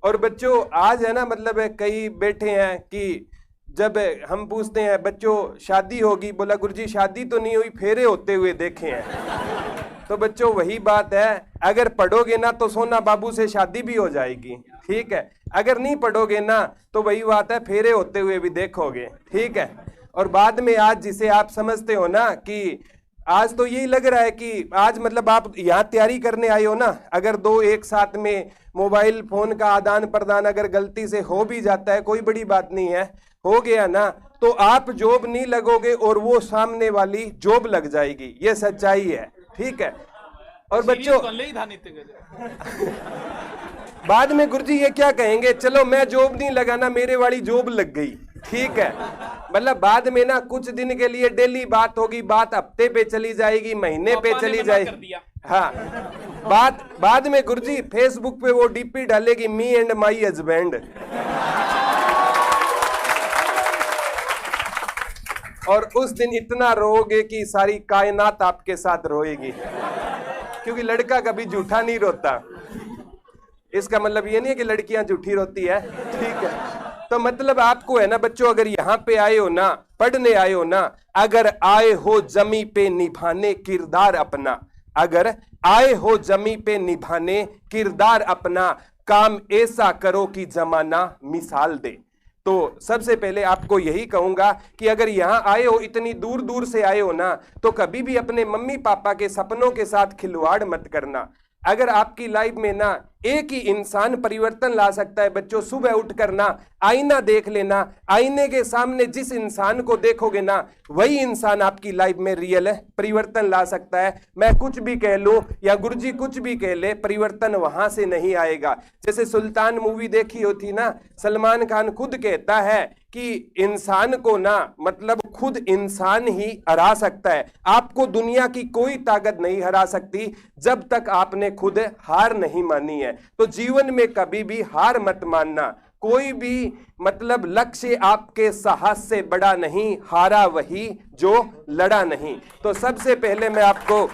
S3: और बच्चों आज है ना मतलब कई बैठे हैं कि जब हम पूछते हैं बच्चों शादी होगी, बोला गुरुजी शादी तो नहीं हुई, फेरे होते हुए देखे हैं। तो बच्चों वही बात है, अगर पढ़ोगे ना तो सोना बाबू से शादी भी हो जाएगी, ठीक है। अगर नहीं पढ़ोगे ना तो वही बात है, फेरे होते हुए भी देखोगे, ठीक है। और बाद में आज जिसे आप समझते हो ना कि आज तो यही लग रहा है कि आज मतलब आप यहाँ तैयारी करने आए हो ना, अगर दो एक साथ में मोबाइल फोन का आदान प्रदान अगर गलती से हो भी जाता है, कोई बड़ी बात नहीं है, हो गया ना तो आप जॉब नहीं लगोगे और वो सामने वाली जॉब लग जाएगी, ये सच्चाई है, ठीक है। और बच्चों बाद में गुरुजी ये क्या कहेंगे, चलो मैं जॉब नहीं लगाना, मेरे वाली जॉब लग गई, ठीक है। मतलब बाद में ना कुछ दिन के लिए डेली बात होगी, बात हफ्ते पे चली जाएगी, महीने पे चली जाएगी, हाँ। बाद में गुरुजी फेसबुक पे वो डीपी डालेगी, मी एंड माई हस्बैंड, और उस दिन इतना रोओगे कि सारी कायनात आपके साथ रोएगी, क्योंकि लड़का कभी झूठा नहीं रोता। इसका मतलब ये नहीं है कि लड़कियां झूठी रोती है, ठीक है। तो मतलब आपको है ना बच्चों, अगर यहाँ पे आए हो ना, पढ़ने आए हो ना, अगर आए हो जमी पे निभाने किरदार अपना, अगर आए हो जमी पे निभाने किरदार अपना, काम ऐसा करो कि जमाना मिसाल दे। तो सबसे पहले आपको यही कहूंगा कि अगर यहाँ आए हो, इतनी दूर दूर से आए हो ना, तो कभी भी अपने मम्मी पापा के सपनों के साथ खिलवाड़ मत करना। अगर आपकी लाइफ में ना एक ही इंसान परिवर्तन ला सकता है बच्चों, सुबह उठ कर ना आईना देख लेना, आईने के सामने जिस इंसान को देखोगे ना वही इंसान आपकी लाइफ में रियल परिवर्तन ला सकता है। मैं कुछ भी कह लूं या गुरुजी कुछ भी कह ले, परिवर्तन वहां से नहीं आएगा। जैसे सुल्तान मूवी देखी होती ना, सलमान खान खुद कहता है कि इंसान को ना मतलब खुद इंसान ही हरा सकता है, आपको दुनिया की कोई ताकत नहीं हरा सकती जब तक आपने खुद हार नहीं मानी है। तो जीवन में कभी भी हार मत मानना, कोई भी मतलब लक्ष्य आपके साहस से बड़ा नहीं, हारा वही जो लड़ा नहीं। तो सबसे पहले मैं आपको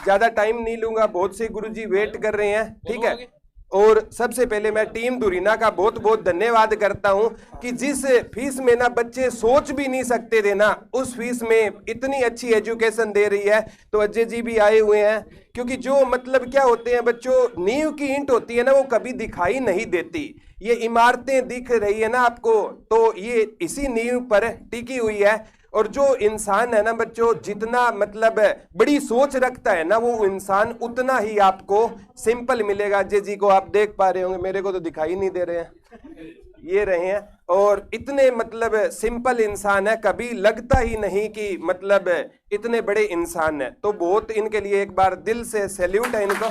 S3: ज्यादा टाइम नहीं लूंगा, बहुत से गुरुजी वेट कर रहे हैं, ठीक है। और सबसे पहले मैं टीम धुरीना का बहुत बहुत धन्यवाद करता हूं कि जिस फीस में ना बच्चे सोच भी नहीं सकते थे ना, उस फीस में इतनी अच्छी एजुकेशन दे रही है। तो अजय जी भी आए हुए हैं, क्योंकि जो मतलब क्या होते हैं बच्चों, नींव की ईंट होती है ना, वो कभी दिखाई नहीं देती। ये इमारतें दिख रही है ना आपको, तो ये इसी नींव पर टिकी हुई है। और जो इंसान है ना बच्चों, जितना मतलब बड़ी सोच रखता है ना, वो इंसान उतना ही आपको सिंपल मिलेगा। अजय जी को आप देख पा रहे होंगे, मेरे को तो दिखाई नहीं दे रहे हैं, ये रहे हैं। और इतने मतलब सिंपल इंसान है, कभी लगता ही नहीं कि मतलब इतने बड़े इंसान है। तो बहुत इनके लिए एक बार दिल से सैल्यूट है इनको।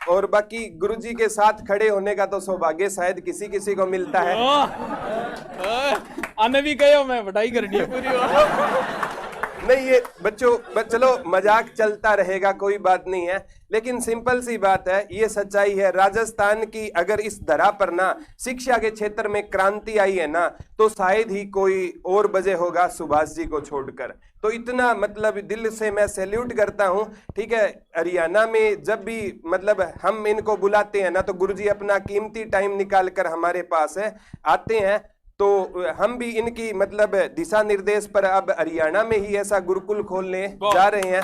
S3: और बाकी गुरुजी के साथ खड़े होने का तो सौभाग्य शायद किसी किसी को मिलता है।
S1: आने भी गए, मैं बधाई करनी है पूरी।
S3: नहीं ये बच्चों चलो मजाक चलता रहेगा, कोई बात नहीं है, लेकिन सिंपल सी बात है, ये सच्चाई है। राजस्थान की अगर इस धरा पर ना शिक्षा के क्षेत्र में क्रांति आई है ना, तो शायद ही कोई और वजह होगा सुभाष जी को छोड़कर। तो इतना मतलब दिल से मैं सैल्यूट करता हूं, ठीक है। हरियाणा में जब भी मतलब हम इनको बुलाते हैं ना, तो गुरुजी अपना कीमती टाइम निकाल कर हमारे पास आते हैं। तो हम भी इनकी मतलब दिशा निर्देश पर अब हरियाणा में ही ऐसा गुरुकुल खोलने जा रहे हैं।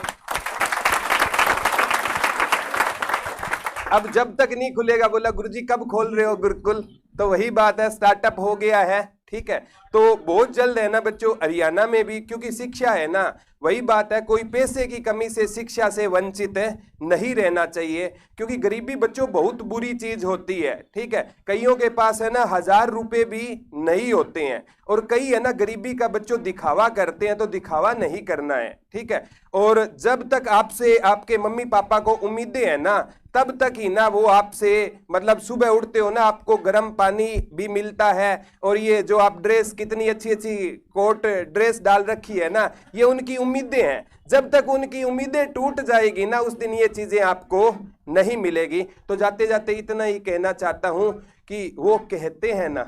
S3: अब जब तक नहीं खुलेगा, बोला गुरुजी कब खोल रहे हो गुरुकुल, तो वही बात है, स्टार्टअप हो गया है, ठीक है। तो बहुत जल्द है ना बच्चों हरियाणा में भी, क्योंकि शिक्षा है ना, वही बात है, कोई पैसे की कमी से शिक्षा से वंचित नहीं रहना चाहिए। क्योंकि गरीबी बच्चों बहुत बुरी चीज होती है, ठीक है। कईयों के पास है ना 1000 रुपए भी नहीं होते हैं, और कई है ना गरीबी का बच्चों दिखावा करते हैं, तो दिखावा नहीं करना है, ठीक है। और जब तक आपसे आपके मम्मी पापा को उम्मीदें है ना, तब तक ही ना वो आपसे मतलब सुबह उठते हो ना, आपको गर्म पानी भी मिलता है, और ये जो आप ड्रेस कितनी अच्छी अच्छी कोट ड्रेस डाल रखी है ना, ये उनकी उम्मीदें हैं। जब तक उनकी उम्मीदें टूट जाएगी ना, उस दिन ये चीजें आपको नहीं मिलेगी। तो जाते जाते इतना ही कहना चाहता हूं कि वो कहते हैं ना,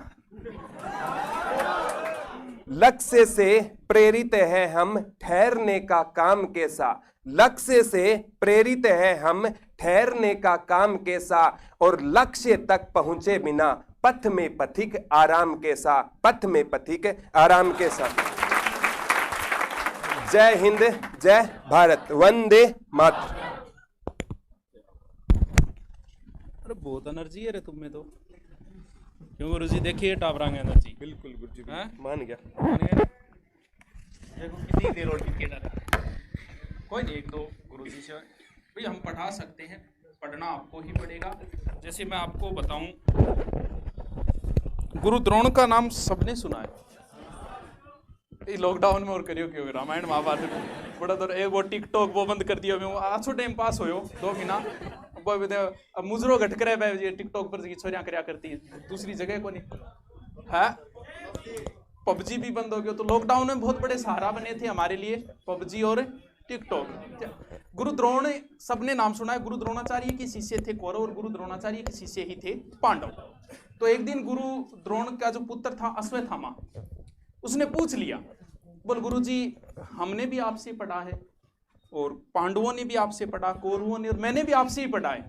S3: लक्ष्य से प्रेरित है हम, ठहरने का काम कैसा। लक्ष्य से प्रेरित है हम, ठहरने का काम कैसा। और लक्ष्य तक पहुंचे बिना पथ में पथिक आराम कैसा। पथ में पथिक आराम कैसा। जय हिंद, जय भारत, वंदे मातरम।
S1: अरे बहुत एनर्जी है रे तुम में तो। क्यों गुरुजी, देखिए टापरांग एनर्जी।
S3: बिल्कुल गुरुजी,
S1: मान
S3: गया।
S1: देखो कितनी देर और टिके ना, कोई नहीं, एक दो गुरुजी से भाई हम पढ़ा सकते हैं, पढ़ना आपको ही पड़ेगा। जैसे मैं आपको बताऊं, गुरु द्रोण का नाम सबने सुना है। लॉकडाउन में और करियो क्यों, रामायण महाभारत बड़ा तो वो टिकटॉक वो बंद कर दिया, अच्छो टाइम पास होयो 2 महीना। अब मुजरो घट करे ये टिकटॉक पर छोरियां करया करती है, दूसरी जगह को नहीं है। पबजी भी बंद हो गया, तो लॉकडाउन में बहुत बड़े सहारा बने थे हमारे लिए पबजी और टिकटॉक। गुरु द्रोण सबने नाम सुना है। गुरु द्रोणाचार्य के शिष्य थे कौरव, और गुरु द्रोणाचार्य के शिष्य ही थे पांडव। तो एक दिन गुरु द्रोण का जो पुत्र था अश्वत्थामा, उसने पूछ लिया, बोल गुरुजी हमने भी आपसे पढ़ा है, और पांडवों ने भी आपसे पढ़ा, कौरवों ने, और मैंने भी आपसे ही पढ़ा है,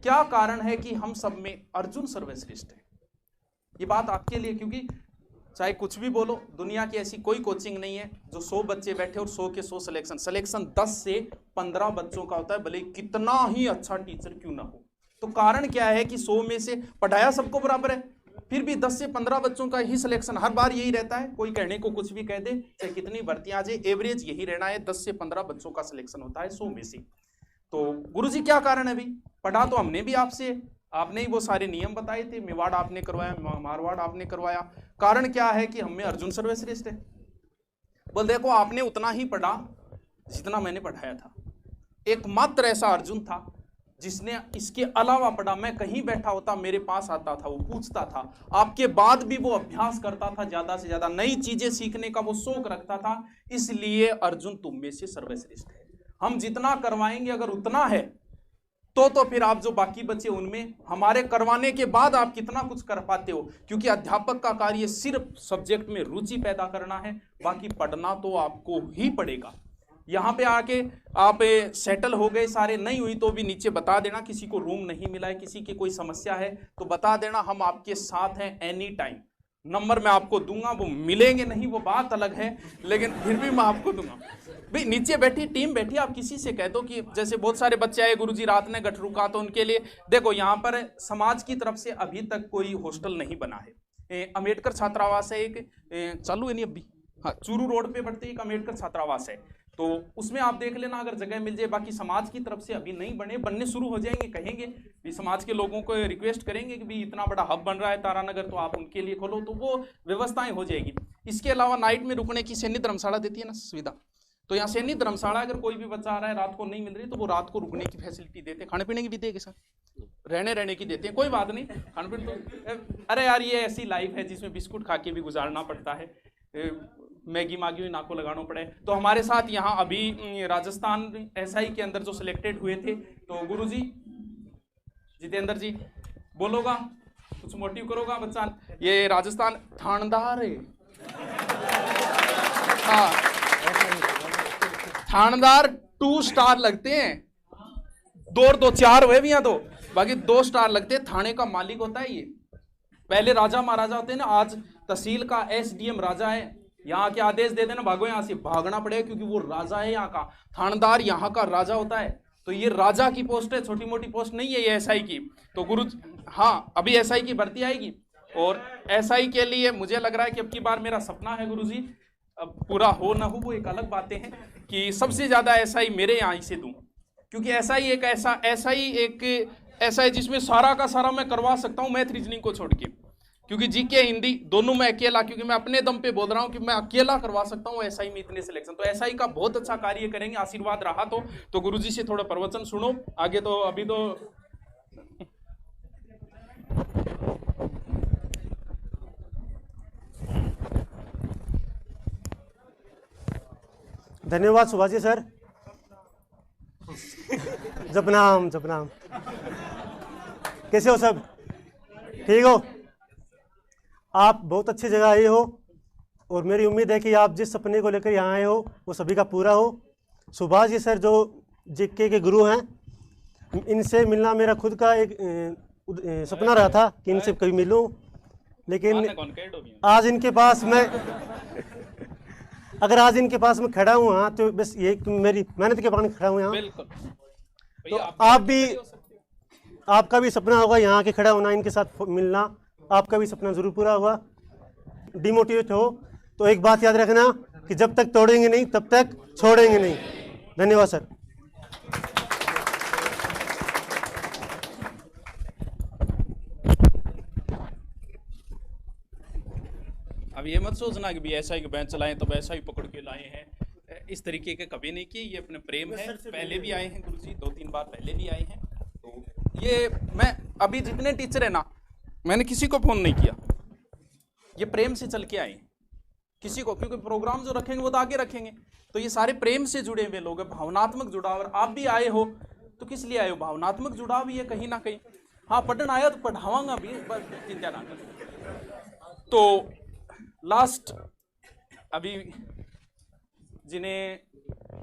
S1: क्या कारण है कि हम सब में अर्जुन सर्वश्रेष्ठ है। ये बात आपके लिए, क्योंकि चाहे कुछ भी बोलो, दुनिया की ऐसी कोई कोचिंग नहीं है जो 100 बच्चे बैठे और 100 के 100 सिलेक्शन 10 से 15 बच्चों का होता है, भले कितना ही अच्छा टीचर क्यों ना हो। तो कारण क्या है कि 100 में से पढ़ाया सबको बराबर है, फिर भी 10 से 15 बच्चों का ही सिलेक्शन हर बार यही रहता है। कोई कहने को कुछ भी कह दे, चाहे कितनी भर्तियां आ जाए, एवरेज यही रहना है, 10 से 15 बच्चों का सिलेक्शन होता है 100 में से। तो गुरुजी क्या कारण है भाई, पढ़ा तो हमने भी आपसे, आपने ही वो सारे नियम बताए थे, मेवाड़ आपने करवाया, मारवाड़ आपने करवाया। कारण क्या है कि हमें अर्जुन सर्वश्रेष्ठ है। बोल देखो आपने उतना ही पढ़ा जितना मैंने पढ़ाया था, एकमात्र ऐसा अर्जुन था जिसने इसके अलावा पढ़ा। मैं कहीं बैठा होता, मेरे पास आता था, वो पूछता था, आपके बाद भी वो अभ्यास करता था, ज्यादा से ज्यादा नई चीजें सीखने का वो शौक रखता था। इसलिए अर्जुन तुम में से सर्वश्रेष्ठ है। हम जितना करवाएंगे अगर उतना है तो फिर आप जो बाकी बचे उनमें हमारे करवाने के बाद आप कितना कुछ कर पाते हो, क्योंकि अध्यापक का कार्य सिर्फ सब्जेक्ट में रुचि पैदा करना है, बाकी पढ़ना तो आपको ही पड़ेगा। यहाँ पे आके आप सेटल हो गए सारे, नहीं हुई तो भी नीचे बता देना, किसी को रूम नहीं मिला है, किसी की कोई समस्या है तो बता देना, हम आपके साथ हैं एनी टाइम। नंबर मैं आपको दूंगा, वो मिलेंगे नहीं वो बात अलग है, लेकिन फिर भी मैं आपको दूंगा। भाई नीचे बैठी टीम बैठी, आप किसी से कह दो कि जैसे बहुत सारे बच्चे आए गुरुजी रात ने गठ रुका, तो उनके लिए देखो यहाँ पर समाज की तरफ से अभी तक कोई हॉस्टल नहीं बना है। अम्बेडकर छात्रावास है एक, चालू है नहीं अभी, हाँ चूरू रोड पे बढ़ते एक अम्बेडकर छात्रावास है, तो उसमें आप देख लेना अगर जगह मिल जाए। बाकी समाज की तरफ से अभी नहीं बने, बनने शुरू हो जाएंगे, कहेंगे भी समाज के लोगों को रिक्वेस्ट करेंगे कि भी इतना बड़ा हब बन रहा है तारानगर, तो आप उनके लिए खोलो, तो वो व्यवस्थाएं हो जाएगी। इसके अलावा नाइट में रुकने की सैन्य धर्मशाला देती है ना सुविधा, तो यहाँ सैन्य धर्मशाला अगर कोई भी बच्चा आ रहा है रात को नहीं मिल रही तो वो रात को रुकने की फैसिलिटी देते हैं, खाने पीने की भी देते सर, रहने की देते हैं, कोई बात नहीं, खाने पीने तो अरे यार ये ऐसी लाइफ है जिसमें बिस्कुट खा के भी गुजारना पड़ता है, मैगी मागी हुई नाको लगाना पड़े। तो हमारे साथ यहाँ अभी राजस्थान एसआई के अंदर जो सिलेक्टेड हुए थे, तो गुरुजी जितेंद्र जी बोलोगा, कुछ मोटिव करोगा बच्चा, ये राजस्थान थानेदार है, हाँ थानेदार 2 स्टार लगते हैं, 2 और 2 4 हुए भी यहाँ, तो बाकी 2 स्टार लगते हैं। थाने का मालिक होता है ये, पहले राजा महाराजा होते हैं ना, आज तहसील का एसडीएम राजा है, यहाँ के आदेश दे देना भागो यहाँ से, भागना पड़ेगा क्योंकि वो राजा है यहाँ का, थानेदार यहाँ का राजा होता है। तो ये राजा की पोस्ट है, छोटी मोटी पोस्ट नहीं है ये एसआई की। तो गुरु हाँ अभी एसआई की भर्ती आएगी, और एसआई के लिए मुझे लग रहा है कि अब की बार मेरा सपना है गुरुजी, अब पूरा हो ना हो वो एक अलग बातें हैं, कि सबसे ज्यादा एसआई मेरे यहाँ से दूं, क्योंकि एसआई एक ऐसा है जिसमें सारा का सारा मैं करवा सकता हूँ, मैथ रीजनिंग को छोड़ के, क्योंकि जीके हिंदी दोनों में अकेला, क्योंकि मैं अपने दम पे बोल रहा हूँ कि मैं अकेला करवा सकता हूँ एसआई में इतने सिलेक्शन। तो एसआई का बहुत अच्छा कार्य करेंगे, आशीर्वाद रहा तो गुरुजी से थोड़ा प्रवचन सुनो आगे। तो अभी तो
S4: धन्यवाद सुभाष जी सर। जपनाम जपनाम, कैसे हो सब, ठीक हो? आप बहुत अच्छी जगह आए हो, और मेरी उम्मीद है कि आप जिस सपने को लेकर यहाँ आए हो वो सभी का पूरा हो। सुभाष जी सर जो जीके के गुरु हैं, इनसे मिलना मेरा खुद का एक सपना रहा था कि इनसे कभी मिलूं, लेकिन आज इनके पास मैं अगर आज इनके पास मैं खड़ा हूँ हाँ, तो बस ये मेरी मेहनत के कारण खड़ा हूँ यहाँ। तो आप भी, आपका भी सपना होगा यहाँ के खड़ा होना, इनके साथ मिलना, आपका भी सपना जरूर पूरा होगा। डिमोटिवेट हो तो एक बात याद रखना कि जब तक तोड़ेंगे नहीं तब तक छोड़ेंगे नहीं। धन्यवाद सर।
S1: अब ये मत सोचना कि भी ऐसा ही बैंच चलाएं तो ऐसा ही पकड़ के लाए हैं, इस तरीके के कभी नहीं किए। ये अपने प्रेम है, पहले भी आए हैं गुरुजी, 2-3 बार पहले भी आए हैं। तो ये मैं अभी जितने टीचर है ना, मैंने किसी को फोन नहीं किया, ये प्रेम से चल के आए किसी को, क्योंकि प्रोग्राम जो रखेंगे वो तो आगे रखेंगे। तो ये सारे प्रेम से जुड़े हुए लोग हैं, भावनात्मक जुड़ाव। और आप भी आए हो तो किस लिए आए हो? भावनात्मक जुड़ाव भी है कहीं ना कहीं। हाँ पढ़ना आया तो पढ़ावांगा भी, चिंता ना कर। तो लास्ट अभी जिन्हें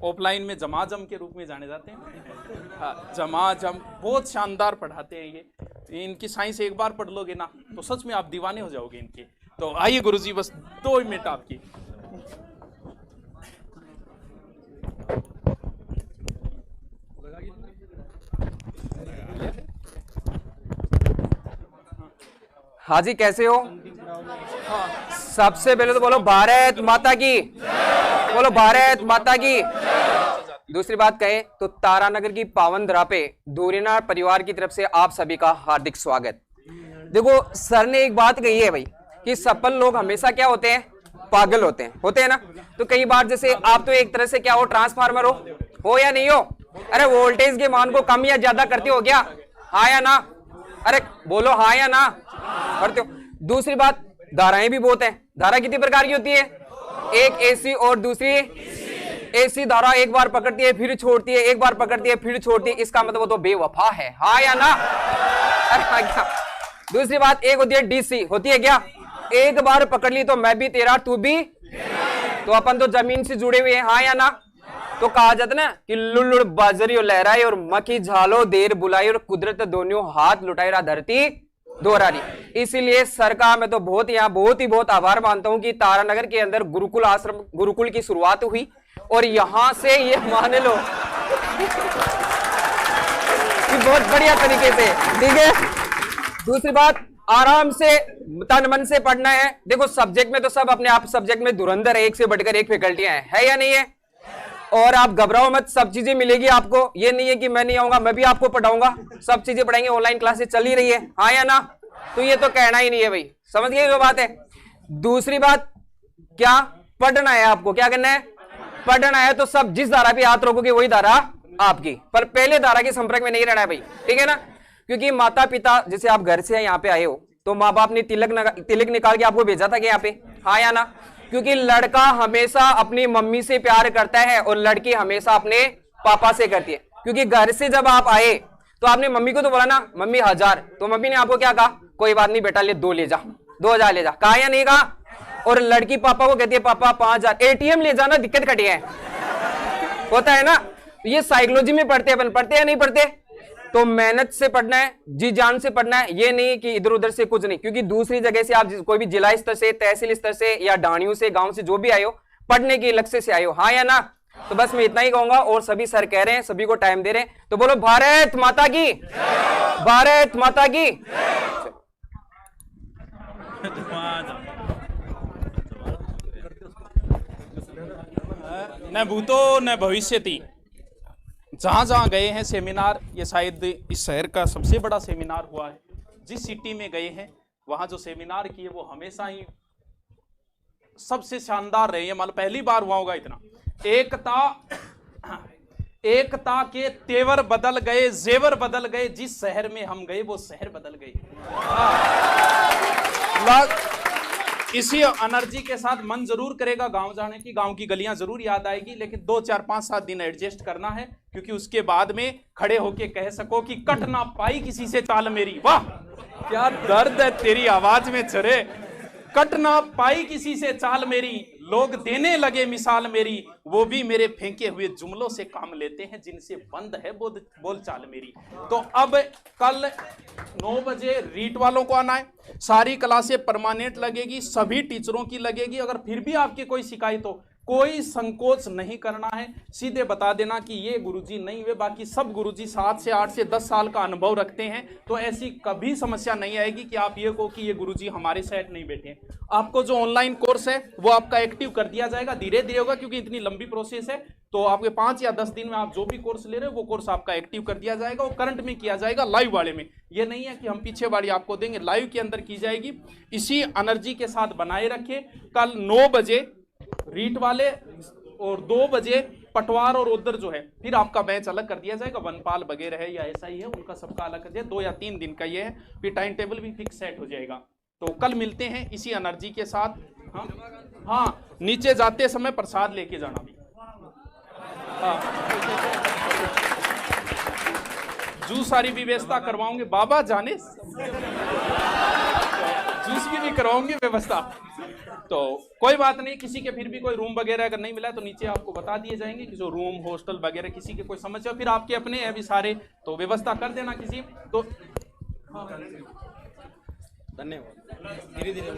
S1: ऑफलाइन में जमाजम के रूप में जाने जाते हैं, हाँ जमाजम बहुत शानदार पढ़ाते हैं ये। इनकी साइंस एक बार पढ़ लोगे ना तो सच में आप दीवाने हो जाओगे इनके। तो आइए गुरुजी, बस 2 मिनट आपकी।
S3: हाँ जी, कैसे हो? सबसे पहले तो बोलो भारत माता की, बोलो भारत माता की। दूसरी बात कहे तो तारानगर की पावन धरा पे धूरीनार परिवार की तरफ से आप सभी का हार्दिक स्वागत। देखो सर ने एक बात कही है भाई कि सफल लोग हमेशा क्या होते हैं? पागल होते हैं ना। तो कई बार जैसे आप तो एक तरह से क्या हो, ट्रांसफार्मर हो या नहीं हो? अरे वोल्टेज के मान को कम या ज्यादा करते हो क्या? हाँ या ना? अरे बोलो हाँ या ना करते हो। दूसरी बात, धाराएं भी बहुत हैं। धारा कितनी प्रकार की होती है? एक एसी और दूसरी ऐसी धारा एक बार पकड़ती है फिर छोड़ती है, एक बार पकड़ती है फिर छोड़ती है, इसका मतलब वो तो बेवफा है, हाँ या ना? अरे हाँ क्या? दूसरी बात, एक होती है डीसी, होती है क्या? एक बार पकड़ ली तो मैं भी तेरा तू भी, तो अपन तो जमीन से जुड़े हुए हैं, हाँ या ना? तो कहा जाता ना कि लुल्लुड़ बाजरी और लहराई और मक्खी झालो देर बुलाई और कुदरत दोनों हाथ लुटाई रा धरती दोहरानी। इसीलिए सरकार में तो बहुत आभार मानता हूं कि तारानगर के अंदर गुरुकुल आश्रम गुरुकुल की शुरुआत हुई और यहां से ये मान लो कि बहुत बढ़िया तरीके से, ठीक है। दूसरी बात, आराम से तन मन से पढ़ना है। देखो सब्जेक्ट में तो सब अपने आप सब्जेक्ट में धुरंधर है, एक से बढ़कर एक फैकल्टियां है या नहीं है? और आप घबराओ मत, सब चीजें मिलेगी आपको। ये नहीं है कि मैं नहीं आऊंगा, मैं भी आपको पढ़ाऊंगा, सब चीजें पढ़ाएंगे। ऑनलाइन क्लासेस चल ही रही है, हाँ या ना? तो ये तो कहना ही नहीं है भाई, समझ गए जो बात है। दूसरी बात क्या, पढ़ना है आपको, क्या करना है? पढ़ना है। तो सब जिस धारा पे हाथ रोकोगे वही धारा आपकी, पर पहले धारा के संपर्क में नहीं रहना है भाई, ठीक है ना? क्योंकि माता पिता, जैसे आप घर से यहाँ पे आए हो तो माँ बाप ने तिलक निकाल के आपको भेजा था कि यहाँ पे, हाँ या ना? क्योंकि लड़का हमेशा अपनी मम्मी से प्यार करता है और लड़की हमेशा अपने पापा से करती है। क्योंकि घर से जब आप आए तो आपने मम्मी को तो बोला ना मम्मी 1000, तो मम्मी ने आपको क्या कहा? कोई बात नहीं बेटा, ले 2 ले जा, 2000 ले जा, कहा या नहीं कहा? और लड़की पापा को कहती है पापा 5000, ATM ले जाना दिक्कत कटी है, होता है ना? ये साइकोलॉजी में पढ़ते हैं अपन, पढ़ते या नहीं पढ़ते? तो मेहनत से पढ़ना है, जी जान से पढ़ना है, ये नहीं कि इधर उधर से कुछ नहीं। क्योंकि दूसरी जगह से आप कोई भी जिला स्तर से, तहसील स्तर से या डाणियों से, गांव से जो भी आए हो, पढ़ने के लक्ष्य से आए हो, हाँ या ना? तो बस मैं इतना ही कहूंगा। और सभी सर कह रहे हैं, सभी को टाइम दे रहे हैं, तो बोलो भारत माता की, भारत माता की।
S1: न भूतो न भविष्यति। जहां जहां गए हैं सेमिनार, ये शायद इस शहर का सबसे बड़ा सेमिनार हुआ है। जिस सिटी में गए हैं वहां जो सेमिनार किए वो हमेशा ही सबसे शानदार रहे हैं। मतलब पहली बार हुआ होगा इतना। एकता के तेवर बदल गए, जेवर बदल गए। जिस शहर में हम गए वो शहर बदल गए। इसी एनर्जी के साथ मन जरूर करेगा गांव जाने की, गांव की गलियां जरूर याद आएगी, लेकिन 2 4 5 7 दिन एडजस्ट करना है। क्योंकि उसके बाद में खड़े होके कह सको कि कट ना पाई किसी से चाल मेरी। वाह क्या दर्द है तेरी आवाज में चरे। कट ना पाई किसी से चाल मेरी, लोग देने लगे मिसाल मेरी, वो भी मेरे फेंके हुए जुमलों से काम लेते हैं, जिनसे बंद है बोल चाल मेरी। तो अब कल 9 बजे रीट वालों को आना है। सारी क्लासें परमानेंट लगेगी, सभी टीचरों की लगेगी। अगर फिर भी आपकी कोई शिकायत हो, कोई संकोच नहीं करना है, सीधे बता देना कि ये गुरुजी नहीं हुए। बाकी सब गुरुजी 7 से 8 से 10 साल का अनुभव रखते हैं, तो ऐसी कभी समस्या नहीं आएगी कि आप ये कहो कि ये गुरुजी हमारे साइड नहीं बैठे हैं। आपको जो ऑनलाइन कोर्स है वो आपका एक्टिव कर दिया जाएगा, धीरे धीरे होगा, क्योंकि इतनी लंबी प्रोसेस है। तो आपके 5 या 10 दिन में आप जो भी कोर्स ले रहे हो वो कोर्स आपका एक्टिव कर दिया जाएगा। वो करंट में किया जाएगा, लाइव वाले में। ये नहीं है कि हम पीछे वाली आपको देंगे, लाइव के अंदर की जाएगी। इसी एनर्जी के साथ बनाए रखे। कल 9 बजे रीट वाले और 2 बजे पटवार और उधर जो है, फिर आपका बैच अलग कर दिया जाएगा। वनपाल वगैरह है या ऐसा ही है, उनका सबका अलग कर दिया। 2 या 3 दिन का ये है, फिर टाइम टेबल भी फिक्स सेट हो जाएगा। तो कल मिलते हैं इसी एनर्जी के साथ। हाँ, नीचे जाते समय प्रसाद लेके जाना भी। हाँ, जूस सारी व्यवस्था करवाओगे बाबा जाने, जूस की भी करवाओगे व्यवस्था। तो कोई बात नहीं, किसी के फिर भी कोई रूम वगैरह अगर नहीं मिला तो नीचे आपको बता दिए जाएंगे कि जो रूम हॉस्टल वगैरह किसी के कोई समस्या, फिर आपके अपने हैं अभी सारे, तो व्यवस्था कर देना किसी। तो धन्यवाद। धीरे धीरे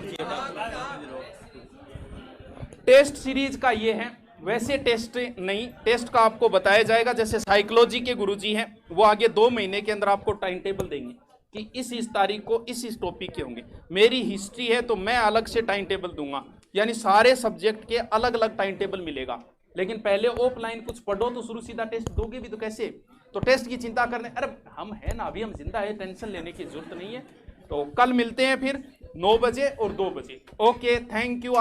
S1: टेस्ट सीरीज का ये है। वैसे टेस्ट नहीं, टेस्ट का आपको बताया जाएगा। जैसे साइकोलॉजी के गुरुजी हैं, वो आगे 2 महीने के अंदर आपको टाइम टेबल देंगे कि इस तारीख को इस टॉपिक के होंगे। मेरी हिस्ट्री है तो मैं अलग से टाइम टेबल दूंगा, यानी सारे सब्जेक्ट के अलग अलग टाइम टेबल मिलेगा। लेकिन पहले ऑफलाइन कुछ पढ़ो तो शुरू सीधा टेस्ट दोगे भी तो कैसे? तो टेस्ट की चिंता करने, अरे हम है ना, अभी हम जिंदा है, टेंशन लेने की जरूरत नहीं है। तो कल मिलते हैं फिर 9 बजे और 2 बजे। Okay, thank you.